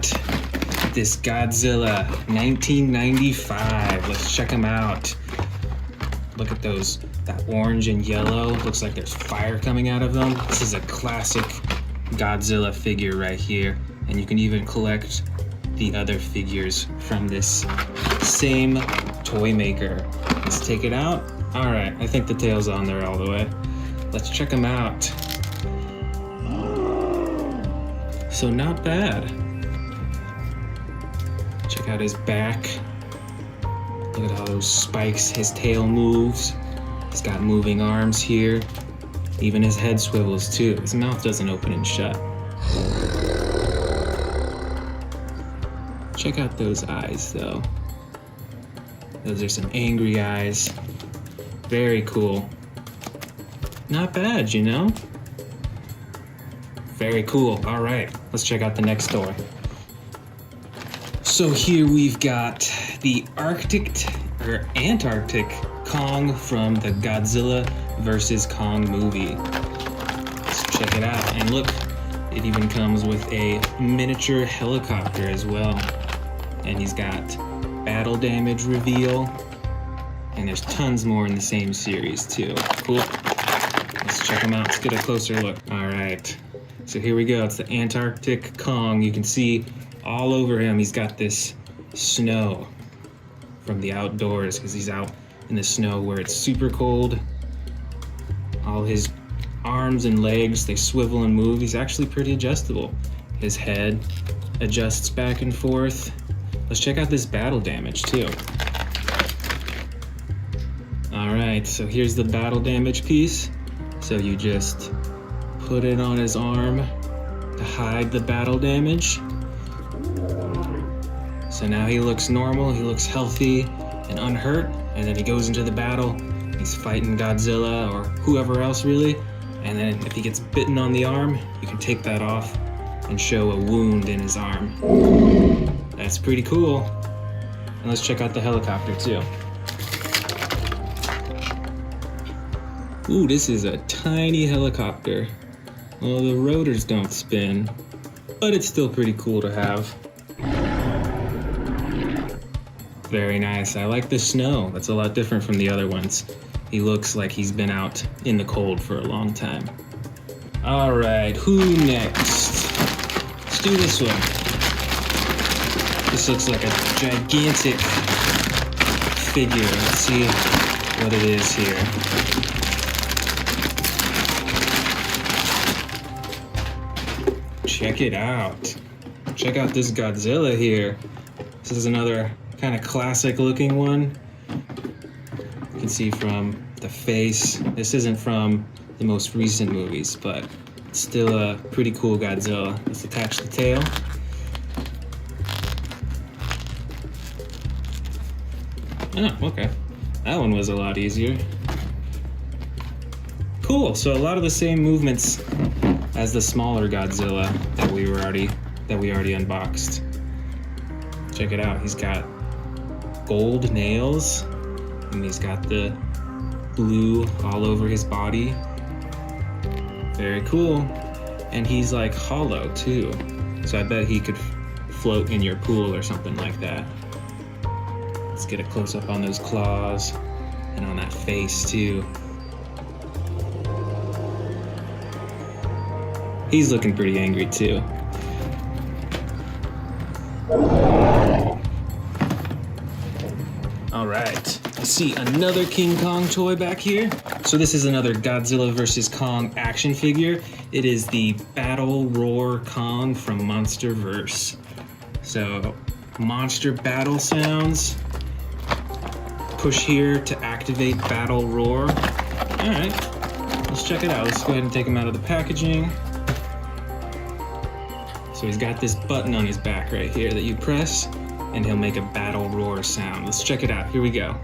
this Godzilla 1995. Let's check them out. Look at those, that orange and yellow. Looks like there's fire coming out of them. This is a classic Godzilla figure right here. And you can even collect the other figures from this same toy maker. Let's take it out. All right, I think the tail's on there all the way. Let's check them out. So not bad. Check out his back. Look at all those spikes. His tail moves. He's got moving arms here. Even his head swivels too. His mouth doesn't open and shut. Check out those eyes though. Those are some angry eyes. Very cool. Not bad, you know? Very cool. All right, let's check out the next toy. So here we've got the Antarctic Kong from the Godzilla vs. Kong movie. Let's check it out. And look, it even comes with a miniature helicopter as well. And he's got battle damage reveal. And there's tons more in the same series too. Cool. Let's check them out. Let's get a closer look. All right. So here we go. It's the Antarctic Kong. You can see all over him, he's got this snow from the outdoors because he's out in the snow where it's super cold. All his arms and legs, they swivel and move. He's actually pretty adjustable. His head adjusts back and forth. Let's check out this battle damage too. All right, so here's the battle damage piece. So you just put it on his arm to hide the battle damage. So now he looks normal, he looks healthy and unhurt, and then he goes into the battle. He's fighting Godzilla or whoever else really, and then if he gets bitten on the arm, you can take that off and show a wound in his arm. That's pretty cool. And let's check out the helicopter too. Ooh, this is a tiny helicopter. Well, the rotors don't spin, but it's still pretty cool to have. Very nice. I like the snow. That's a lot different from the other ones. He looks like he's been out in the cold for a long time. All right, who next? Let's do this one. This looks like a gigantic figure. Let's see what it is here. Check it out. Check out this Godzilla here. This is another kind of classic looking one. You can see from the face. This isn't from the most recent movies, but it's still a pretty cool Godzilla. Let's attach the tail. Oh, okay. That one was a lot easier. Cool, so a lot of the same movements as the smaller Godzilla that we already unboxed. Check it out, he's got gold nails, and he's got the blue all over his body. Very cool. And he's like hollow too, so I bet he could float in your pool or something like that. Let's get a close-up on those claws and on that face too. He's looking pretty angry too. All right, I see another King Kong toy back here. So this is another Godzilla vs. Kong action figure. It is the Battle Roar Kong from Monsterverse. So monster battle sounds. Push here to activate Battle Roar. All right, let's check it out. Let's go ahead and take him out of the packaging. So he's got this button on his back right here that you press, and he'll make a battle roar sound. Let's check it out. Here we go.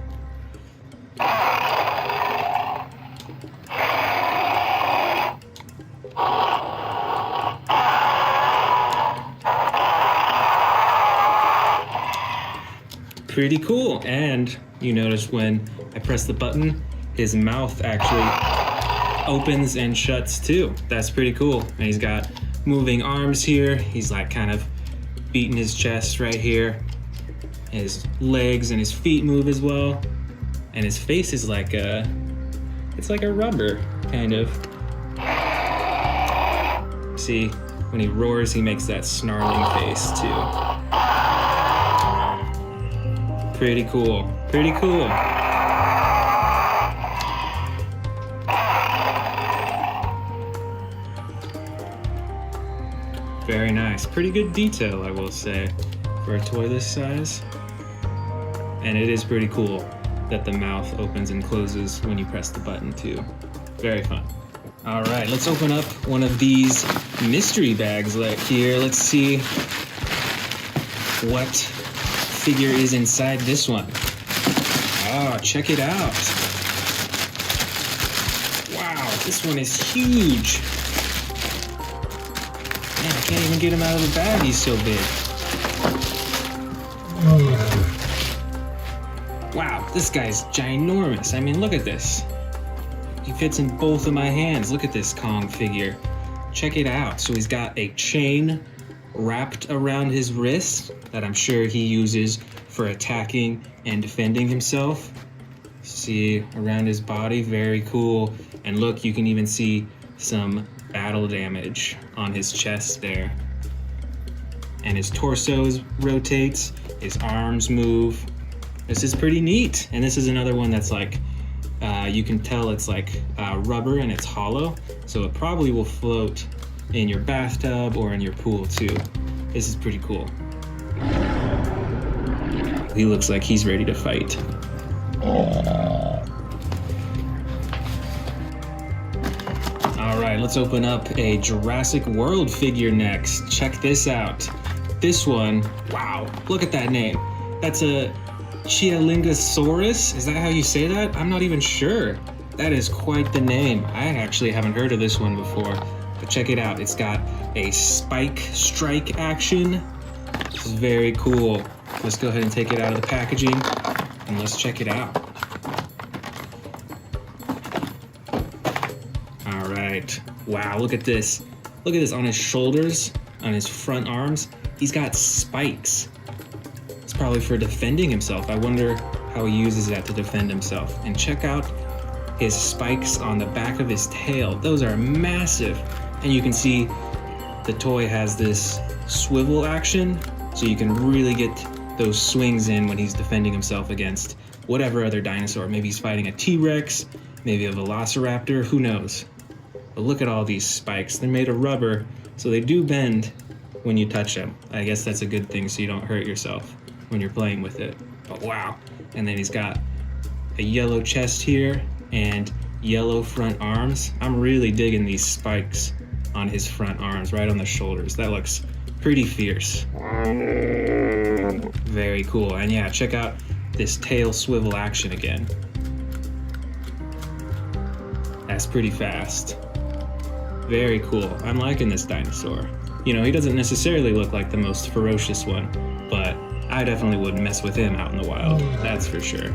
Pretty cool. And you notice when I press the button, his mouth actually opens and shuts too. That's pretty cool. And he's got moving arms here. He's like kind of beating his chest right here. His legs and his feet move as well. And his face is like it's like a rubber, kind of. See, when he roars, he makes that snarling face too. Pretty cool, pretty cool. Very nice, pretty good detail, I will say, for a toy this size. And it is pretty cool that the mouth opens and closes when you press the button too. Very fun. All right, let's open up one of these mystery bags right here. Let's see what figure is inside this one. Oh, check it out. Wow, this one is huge. Man, I can't even get him out of the bag, he's so big. Wow, this guy's ginormous. I mean, look at this. He fits in both of my hands. Look at this Kong figure. Check it out. So he's got a chain wrapped around his wrist that I'm sure he uses for attacking and defending himself. See around his body, very cool. And look, you can even see some battle damage on his chest there. And his torso rotates, his arms move. This is pretty neat. And this is another one that's like, you can tell it's like rubber and it's hollow, so it probably will float in your bathtub or in your pool too. This is pretty cool. He looks like he's ready to fight. All right, let's open up a Jurassic World figure next. Check this out. This one, wow, look at that name. That's a Chialingosaurus? Is that how you say that? I'm not even sure. That is quite the name. I actually haven't heard of this one before, but check it out. It's got a spike strike action. This is very cool. Let's go ahead and take it out of the packaging and let's check it out. All right. Wow, look at this. Look at this on his shoulders, on his front arms. He's got spikes. Probably for defending himself. I wonder how he uses that to defend himself. And check out his spikes on the back of his tail. Those are massive. And you can see the toy has this swivel action, so you can really get those swings in when he's defending himself against whatever other dinosaur. Maybe he's fighting a T-Rex, maybe a Velociraptor, who knows. But look at all these spikes. They're made of rubber, so they do bend when you touch them. I guess that's a good thing so you don't hurt yourself when you're playing with it. But wow. And then he's got a yellow chest here and yellow front arms. I'm really digging these spikes on his front arms, right on the shoulders. That looks pretty fierce. Very cool. And yeah, check out this tail swivel action again. That's pretty fast. Very cool. I'm liking this dinosaur. You know, he doesn't necessarily look like the most ferocious one, but I definitely wouldn't mess with him out in the wild, that's for sure.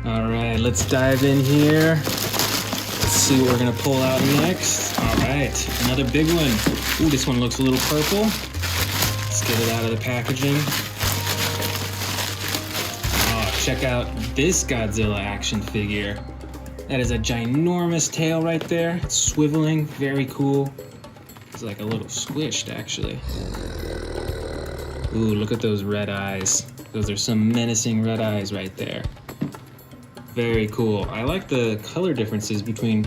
All right, let's dive in here. Let's see what we're gonna pull out next. All right, another big one. Ooh, this one looks a little purple. Let's get it out of the packaging. Oh, check out this Godzilla action figure. That is a ginormous tail right there. It's swiveling, very cool. It's like a little squished, actually. Ooh, look at those red eyes. Those are some menacing red eyes right there. Very cool. I like the color differences between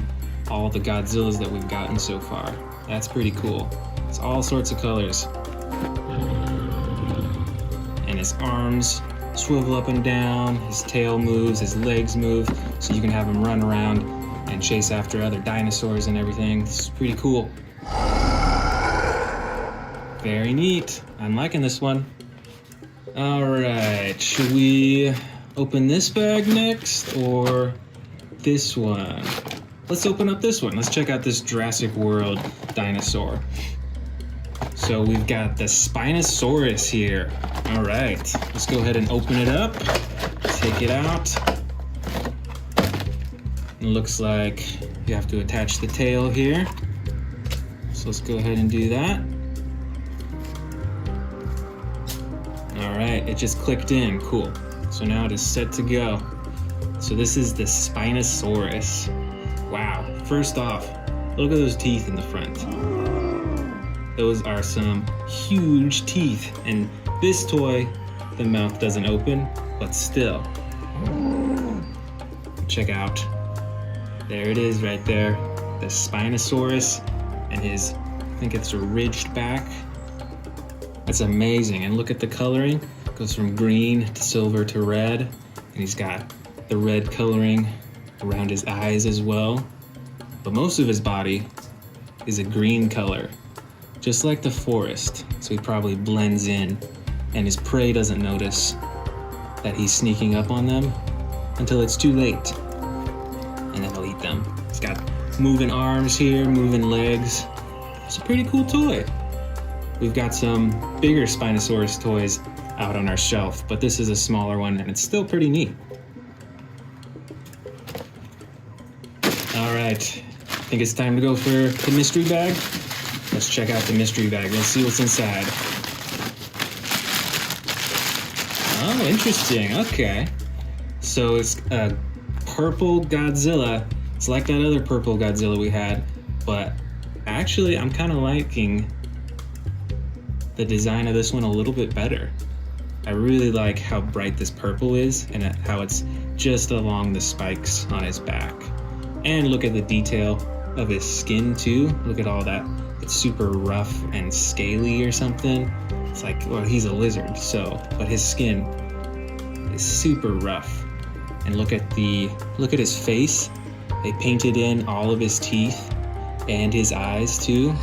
all the Godzillas that we've gotten so far. That's pretty cool. It's all sorts of colors. And his arms swivel up and down, his tail moves, his legs move, so you can have him run around and chase after other dinosaurs and everything. This is pretty cool. Very neat. I'm liking this one. All right, should we open this bag next or this one? Let's open up this one. Let's check out this Jurassic World dinosaur. So we've got the Spinosaurus here. All right, let's go ahead and open it up. Take it out. It looks like you have to attach the tail here. So let's go ahead and do that. All right, it just clicked in, cool. So now it is set to go. So this is the Spinosaurus. Wow, first off, look at those teeth in the front. Those are some huge teeth. And this toy, the mouth doesn't open, but still. Check out, there it is right there. The Spinosaurus and his, I think it's a ridged back. That's amazing. And look at the coloring. It goes from green to silver to red. And he's got the red coloring around his eyes as well. But most of his body is a green color, just like the forest. So he probably blends in and his prey doesn't notice that he's sneaking up on them until it's too late. And then he'll eat them. He's got moving arms here, moving legs. It's a pretty cool toy. We've got some bigger Spinosaurus toys out on our shelf, but this is a smaller one and it's still pretty neat. All right, I think it's time to go for the mystery bag. Let's check out the mystery bag. Let's see what's inside. Oh, interesting, okay. So it's a purple Godzilla. It's like that other purple Godzilla we had, but actually I'm kind of liking the design of this one a little bit better. I really like how bright this purple is and how it's just along the spikes on his back. And look at the detail of his skin too. Look at all that. It's super rough and scaly or something. It's like, well, he's a lizard, so, but his skin is super rough. And look at his face. They painted in all of his teeth and his eyes too.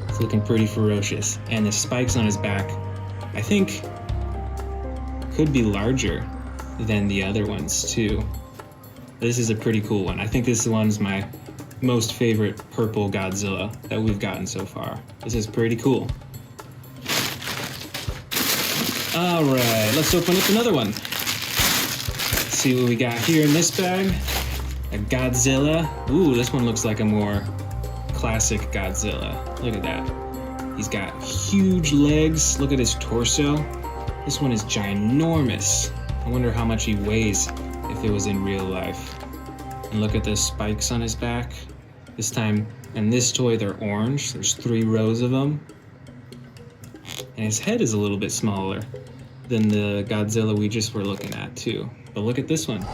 It's looking pretty ferocious. And the spikes on his back, I think, could be larger than the other ones too. This is a pretty cool one. I think this one's my most favorite purple Godzilla that we've gotten so far. This is pretty cool. All right, let's open up another one. Let's see what we got here in this bag. A Godzilla. Ooh, this one looks like a more classic Godzilla. Look at that. He's got huge legs. Look at his torso. This one is ginormous. I wonder how much he weighs if it was in real life. And look at the spikes on his back. This time, in this toy, they're orange. There's 3 rows of them. And his head is a little bit smaller than the Godzilla we just were looking at too. But look at this one.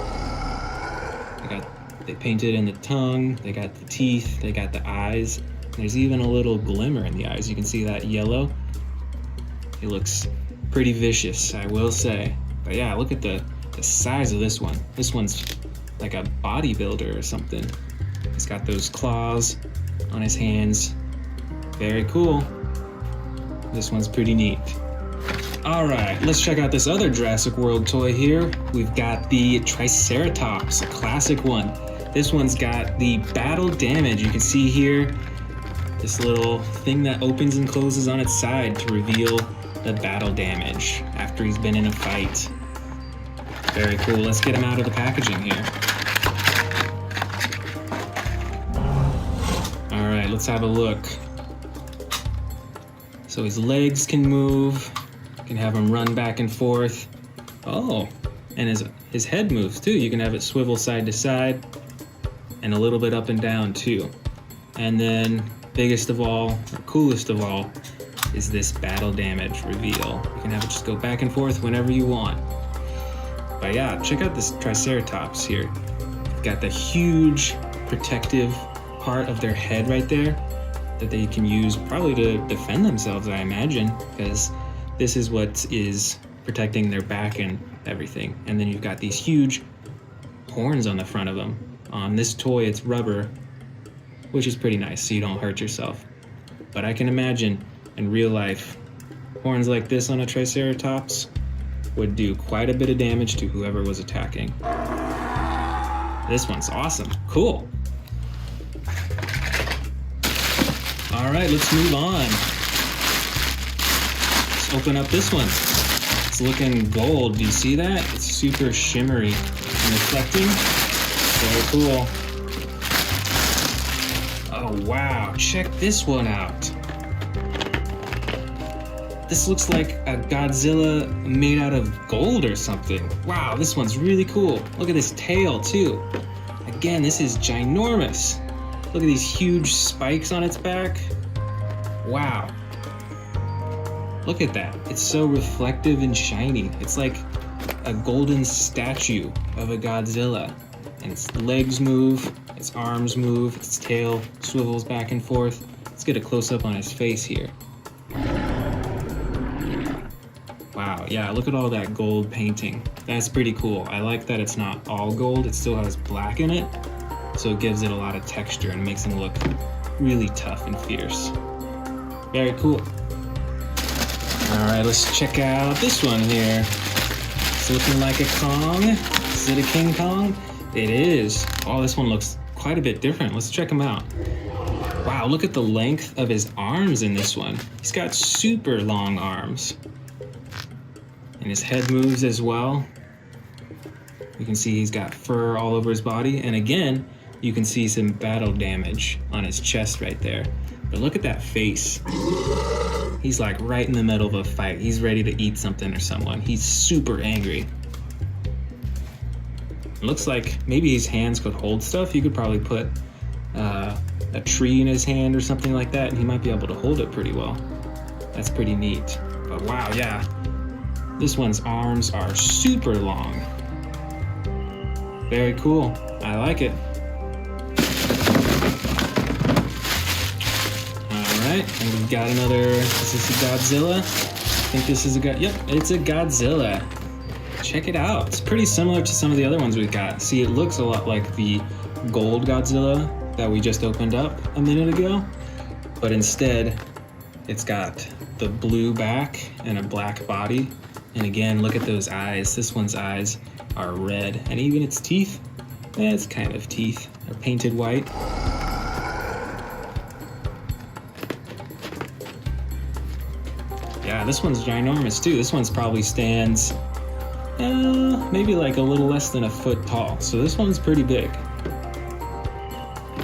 They painted in the tongue, they got the teeth, they got the eyes. There's even a little glimmer in the eyes. You can see that yellow. It looks pretty vicious, I will say. But yeah, look at the size of this one. This one's like a bodybuilder or something. He's got those claws on his hands. Very cool. This one's pretty neat. All right, let's check out this other Jurassic World toy here. We've got the Triceratops, a classic one. This one's got the battle damage. You can see here this little thing that opens and closes on its side to reveal the battle damage after he's been in a fight. Very cool. Let's get him out of the packaging here. All right, let's have a look. So his legs can move. You can have him run back and forth. Oh, and his head moves too. You can have it swivel side to side and a little bit up and down too. And then biggest of all, or coolest of all, is this battle damage reveal. You can have it just go back and forth whenever you want. But yeah, check out this Triceratops here. Got the huge protective part of their head right there that they can use probably to defend themselves, I imagine, because this is what is protecting their back and everything. And then you've got these huge horns on the front of them. On this toy, it's rubber, which is pretty nice, so you don't hurt yourself. But I can imagine in real life, horns like this on a Triceratops would do quite a bit of damage to whoever was attacking. This one's awesome. Cool. All right, let's move on. Let's open up this one. It's looking gold. Do you see that? It's super shimmery and reflecting. Very cool. Oh, wow. Check this one out. This looks like a Godzilla made out of gold or something. Wow, this one's really cool. Look at this tail, too. Again, this is ginormous. Look at these huge spikes on its back. Wow. Look at that. It's so reflective and shiny. It's like a golden statue of a Godzilla. And its legs move, its arms move, its tail swivels back and forth. Let's get a close-up on his face here. Wow, yeah, look at all that gold painting. That's pretty cool. I like that it's not all gold, it still has black in it, so it gives it a lot of texture and makes him look really tough and fierce. Very cool. All right, let's check out this one here. It's looking like a Kong. Is it a King Kong? It is. Oh, this one looks quite a bit different. Let's check him out. Wow, look at the length of his arms in this one. He's got super long arms. And his head moves as well. You can see he's got fur all over his body. And again, you can see some battle damage on his chest right there. But look at that face. He's like right in the middle of a fight. He's ready to eat something or someone. He's super angry. It looks like maybe his hands could hold stuff. You could probably put a tree in his hand or something like that, and he might be able to hold it pretty well. That's pretty neat. But wow, yeah. This one's arms are super long. Very cool. I like it. Alright, and we've got another, is this a Godzilla? I think this is a yep, it's a Godzilla. Check it out. It's pretty similar to some of the other ones we've got. See, it looks a lot like the gold Godzilla that we just opened up a minute ago, but instead it's got the blue back and a black body. And again, look at those eyes. This one's eyes are red, and even its teeth, it's kind of teeth, are painted white. Yeah, this one's ginormous too. This one's probably stands maybe like a little less than a foot tall. So this one's pretty big.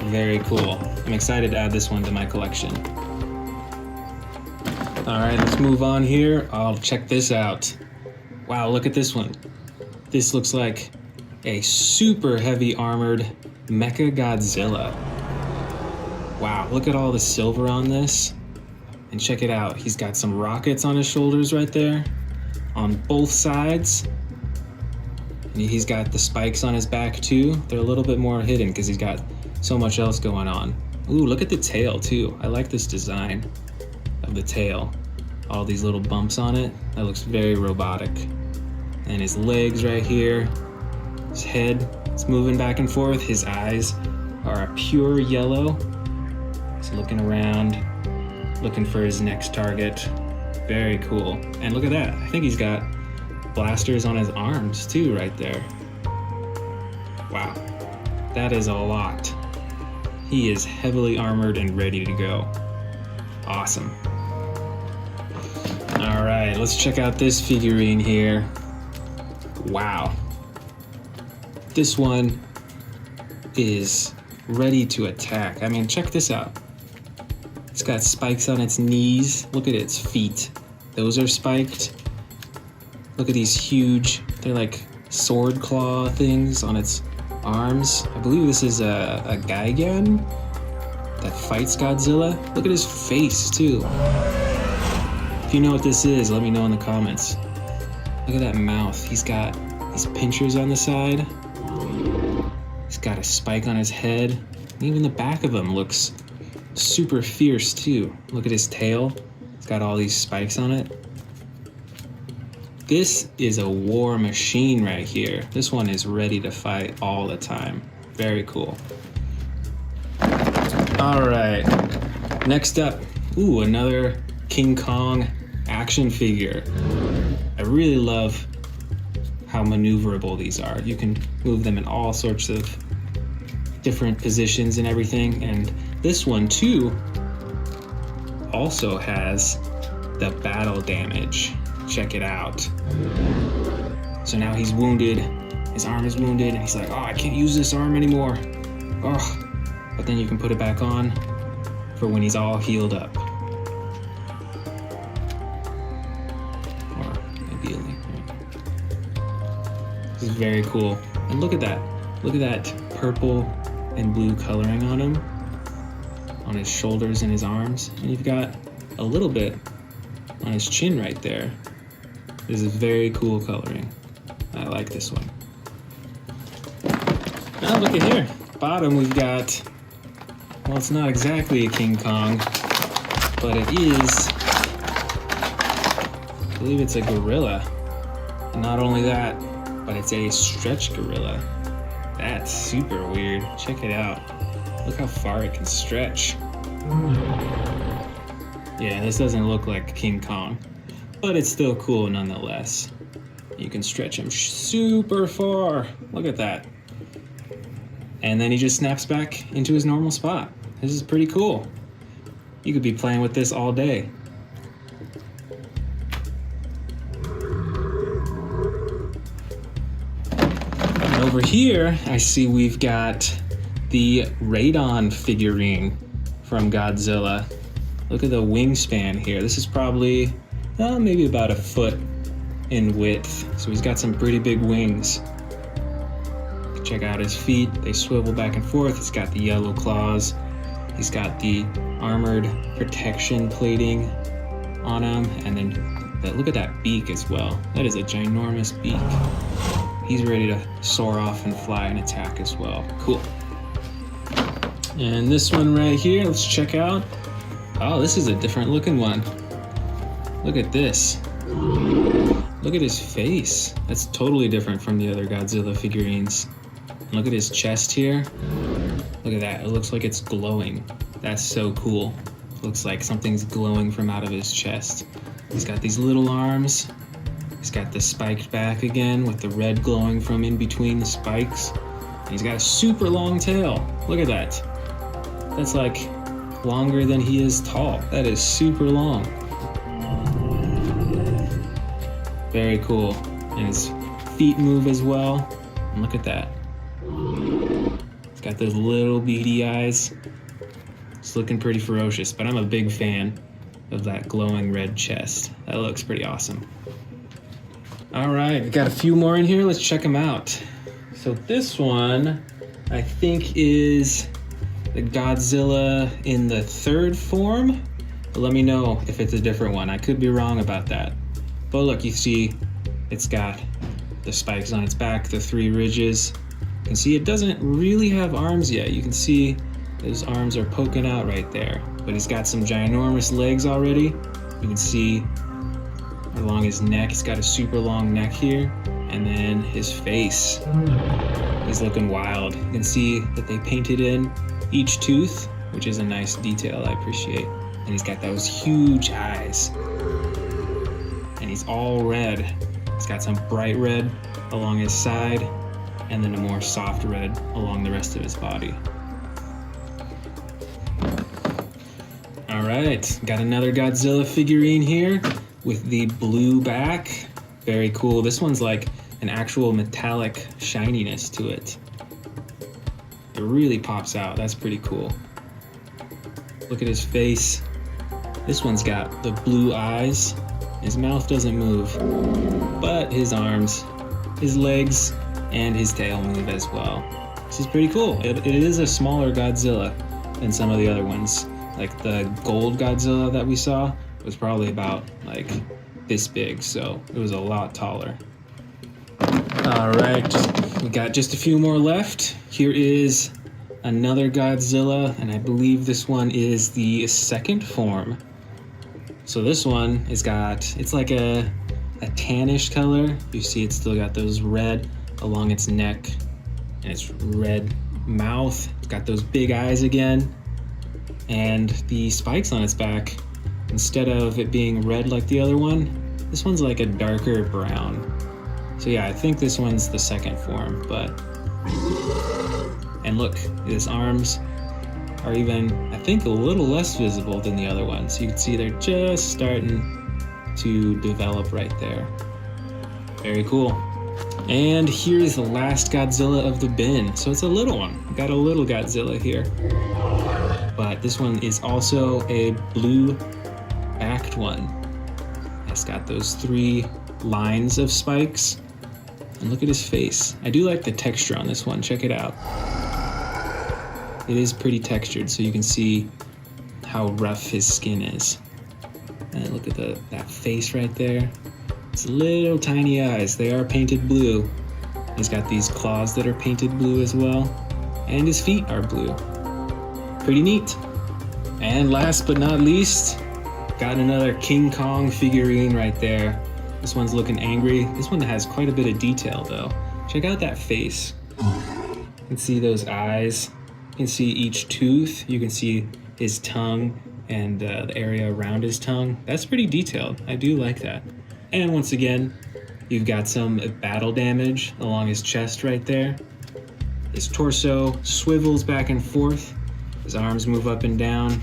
Very cool. I'm excited to add this one to my collection. All right, let's move on here. I'll check this out. Wow, look at this one. This looks like a super heavy armored Mecha Godzilla. Wow, look at all the silver on this. And check it out. He's got some rockets on his shoulders right there on both sides. And he's got the spikes on his back too. They're a little bit more hidden because he's got so much else going on. Ooh, look at the tail too. I like this design of the tail. All these little bumps on it. That looks very robotic. And his legs right here. His head, it's moving back and forth. His eyes are a pure yellow. He's looking around, looking for his next target. Very cool. And look at that. I think he's got blasters on his arms too right there. Wow. That is a lot. He is heavily armored and ready to go. Awesome. All right, let's check out this figurine here. Wow. This one is ready to attack. I mean, check this out. It's got spikes on its knees. Look at its feet. Those are spiked. Look at these huge, they're like sword claw things on its arms. I believe this is a Gigan that fights Godzilla. Look at his face too. If you know what this is, let me know in the comments. Look at that mouth. He's got these pinchers on the side. He's got a spike on his head. And even the back of him looks super fierce too. Look at his tail. It's got all these spikes on it. This is a war machine right here. This one is ready to fight all the time. Very cool. All right, next up, ooh, another King Kong action figure. I really love how maneuverable these are. You can move them in all sorts of different positions and everything. And this one too also has the battle damage. Check it out. So now he's wounded, his arm is wounded, and he's like, oh, I can't use this arm anymore. Oh, but then you can put it back on for when he's all healed up. Or ideally. This is very cool. And look at that. Look at that purple and blue coloring on him, on his shoulders and his arms. And you've got a little bit on his chin right there. This is very cool coloring. I like this one. Now look at here. Bottom we've got, well, it's not exactly a King Kong, but it is, I believe it's a gorilla. And not only that, but it's a stretch gorilla. That's super weird. Check it out. Look how far it can stretch. Yeah, this doesn't look like King Kong, but it's still cool nonetheless. You can stretch him super far. Look at that. And then he just snaps back into his normal spot. This is pretty cool. You could be playing with this all day. And over here, I see we've got the Radon figurine from Godzilla. Look at the wingspan here. This is probably maybe about a foot in width. So he's got some pretty big wings. Check out his feet. They swivel back and forth. He's got the yellow claws. He's got the armored protection plating on him. And then look at that beak as well. That is a ginormous beak. He's ready to soar off and fly and attack as well. Cool. And this one right here, let's check out. Oh, this is a different looking one. Look at this. Look at his face. That's totally different from the other Godzilla figurines. Look at his chest here. Look at that. It looks like it's glowing. That's so cool. Looks like something's glowing from out of his chest. He's got these little arms. He's got the spiked back again with the red glowing from in between the spikes. And he's got a super long tail. Look at that. That's like longer than he is tall. That is super long. Very cool. And his feet move as well. And look at that. He's got those little beady eyes. It's looking pretty ferocious, but I'm a big fan of that glowing red chest. That looks pretty awesome. All right, we got a few more in here. Let's check them out. So this one, I think, is the Godzilla in the third form. But let me know if it's a different one. I could be wrong about that. But look, you see it's got the spikes on its back, the three ridges. You can see it doesn't really have arms yet. You can see those arms are poking out right there. But he's got some ginormous legs already. You can see along his neck, he's got a super long neck here. And then his face, he's looking wild. You can see that they painted in each tooth, which is a nice detail I appreciate. And he's got those huge eyes. And he's all red. He's got some bright red along his side, and then a more soft red along the rest of his body. All right, got another Godzilla figurine here with the blue back. Very cool. This one's like an actual metallic shininess to it. It really pops out. That's pretty cool. Look at his face. This one's got the blue eyes. His mouth doesn't move, but his arms, his legs, and his tail move as well. This is pretty cool. It is a smaller Godzilla than some of the other ones. Like the gold Godzilla that we saw was probably about like this big, so it was a lot taller. All right, we got just a few more left. Here is another Godzilla, and I believe this one is the second form. So this one it's like a tannish color. You see it's still got those red along its neck and its red mouth. It's got those big eyes again. And the spikes on its back, instead of it being red like the other one, this one's like a darker brown. So yeah, I think this one's the second form, but... And look, his arms are even, I think, a little less visible than the other ones. You can see they're just starting to develop right there. Very cool. And here's the last Godzilla of the bin. So it's a little one. We got a little Godzilla here. But this one is also a blue-backed one. It's got those 3 lines of spikes. And look at his face. I do like the texture on this one. Check it out. It is pretty textured, so you can see how rough his skin is. And look at that face right there. It's little tiny eyes. They are painted blue. He's got these claws that are painted blue as well. And his feet are blue. Pretty neat. And last but not least, got another King Kong figurine right there. This one's looking angry. This one has quite a bit of detail though. Check out that face. You can see those eyes. You can see each tooth. You can see his tongue and the area around his tongue. That's pretty detailed. I do like that. And once again, you've got some battle damage along his chest right there. His torso swivels back and forth. His arms move up and down.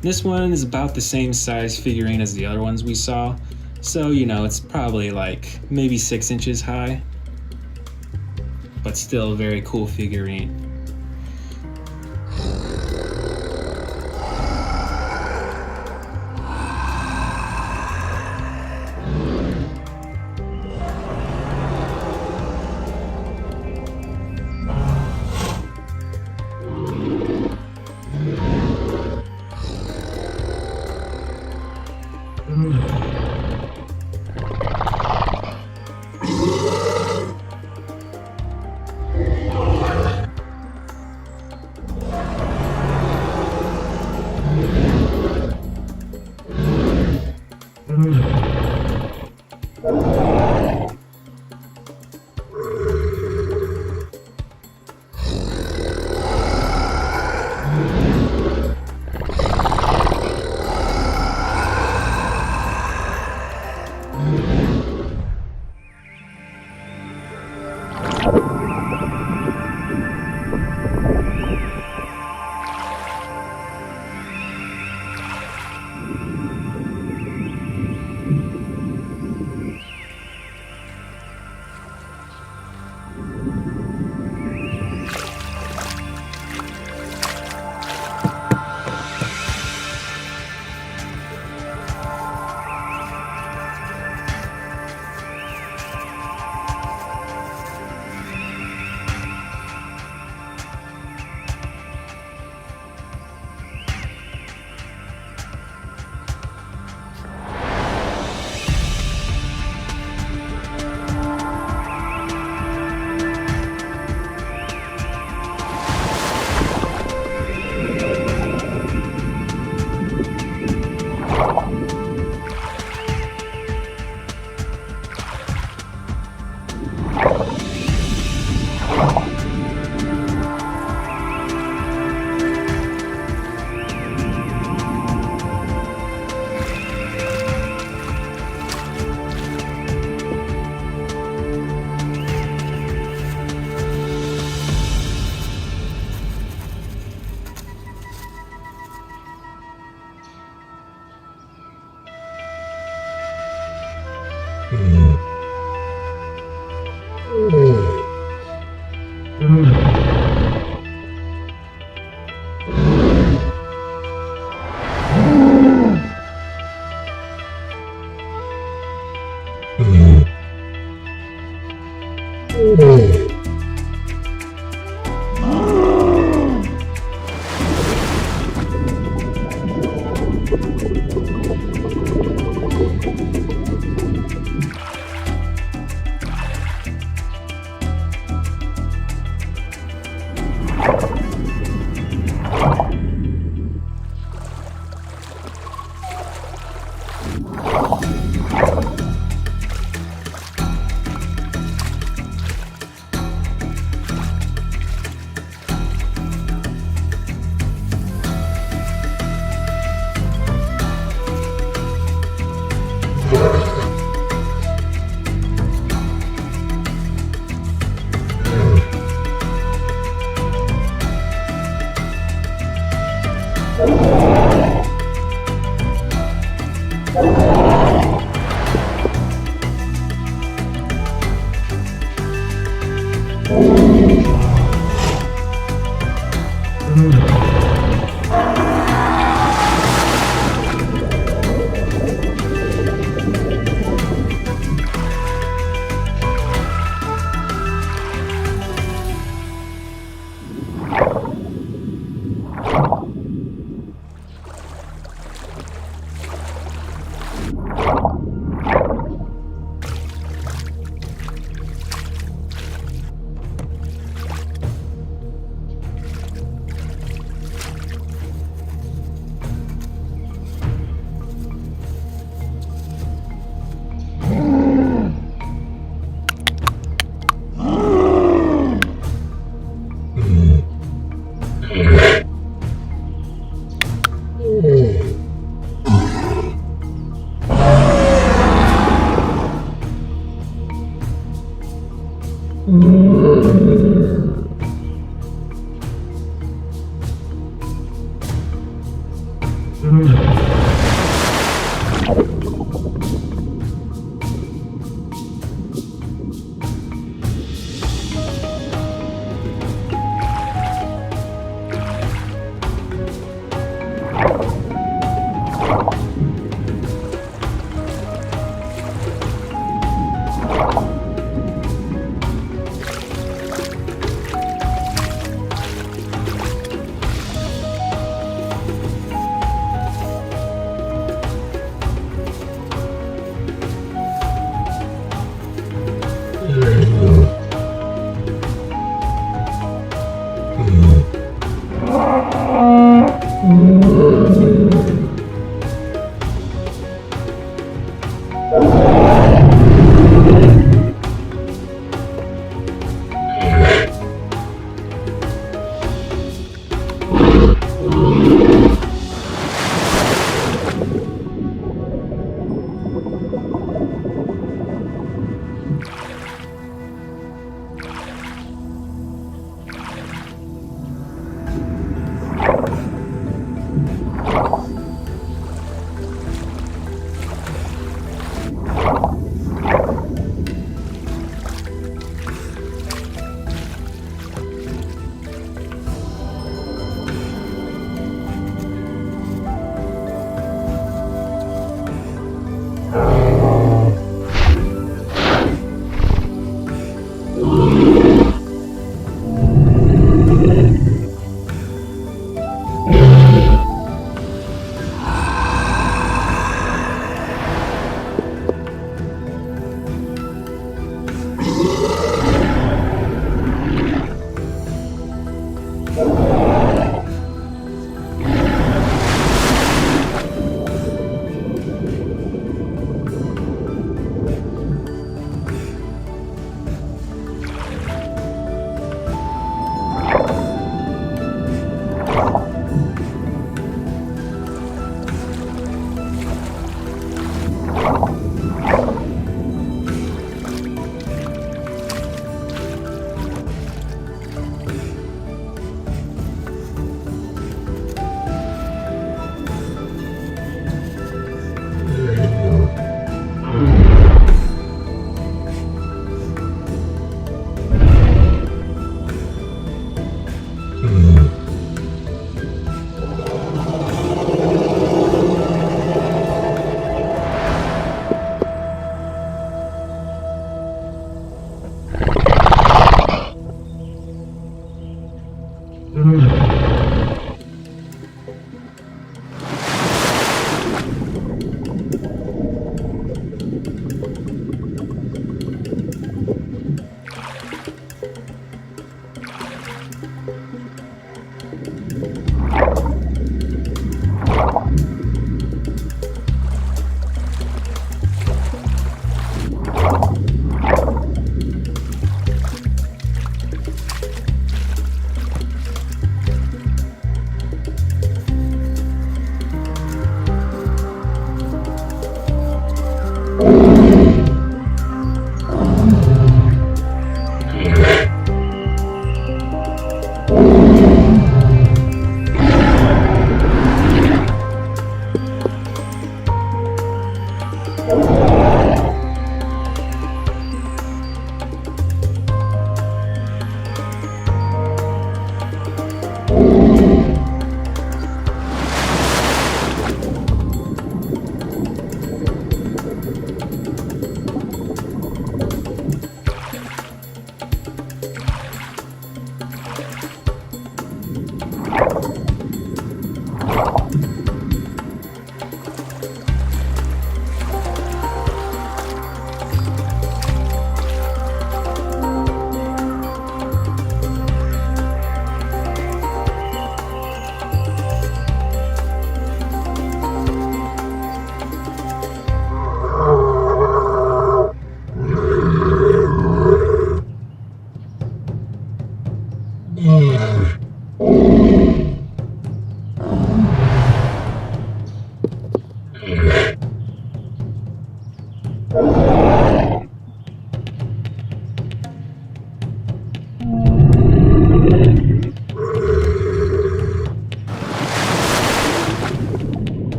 This one is about the same size figurine as the other ones we saw. So, you know, it's probably like maybe 6 inches high. But still a very cool figurine.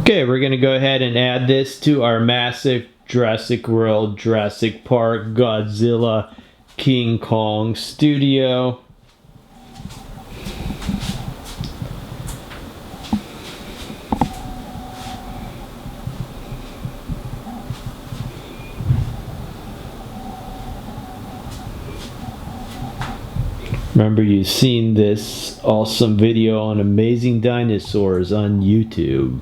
Okay, we're going to go ahead and add this to our massive Jurassic World, Jurassic Park, Godzilla, King Kong studio. Remember, you've seen this awesome video on amazing dinosaurs on YouTube.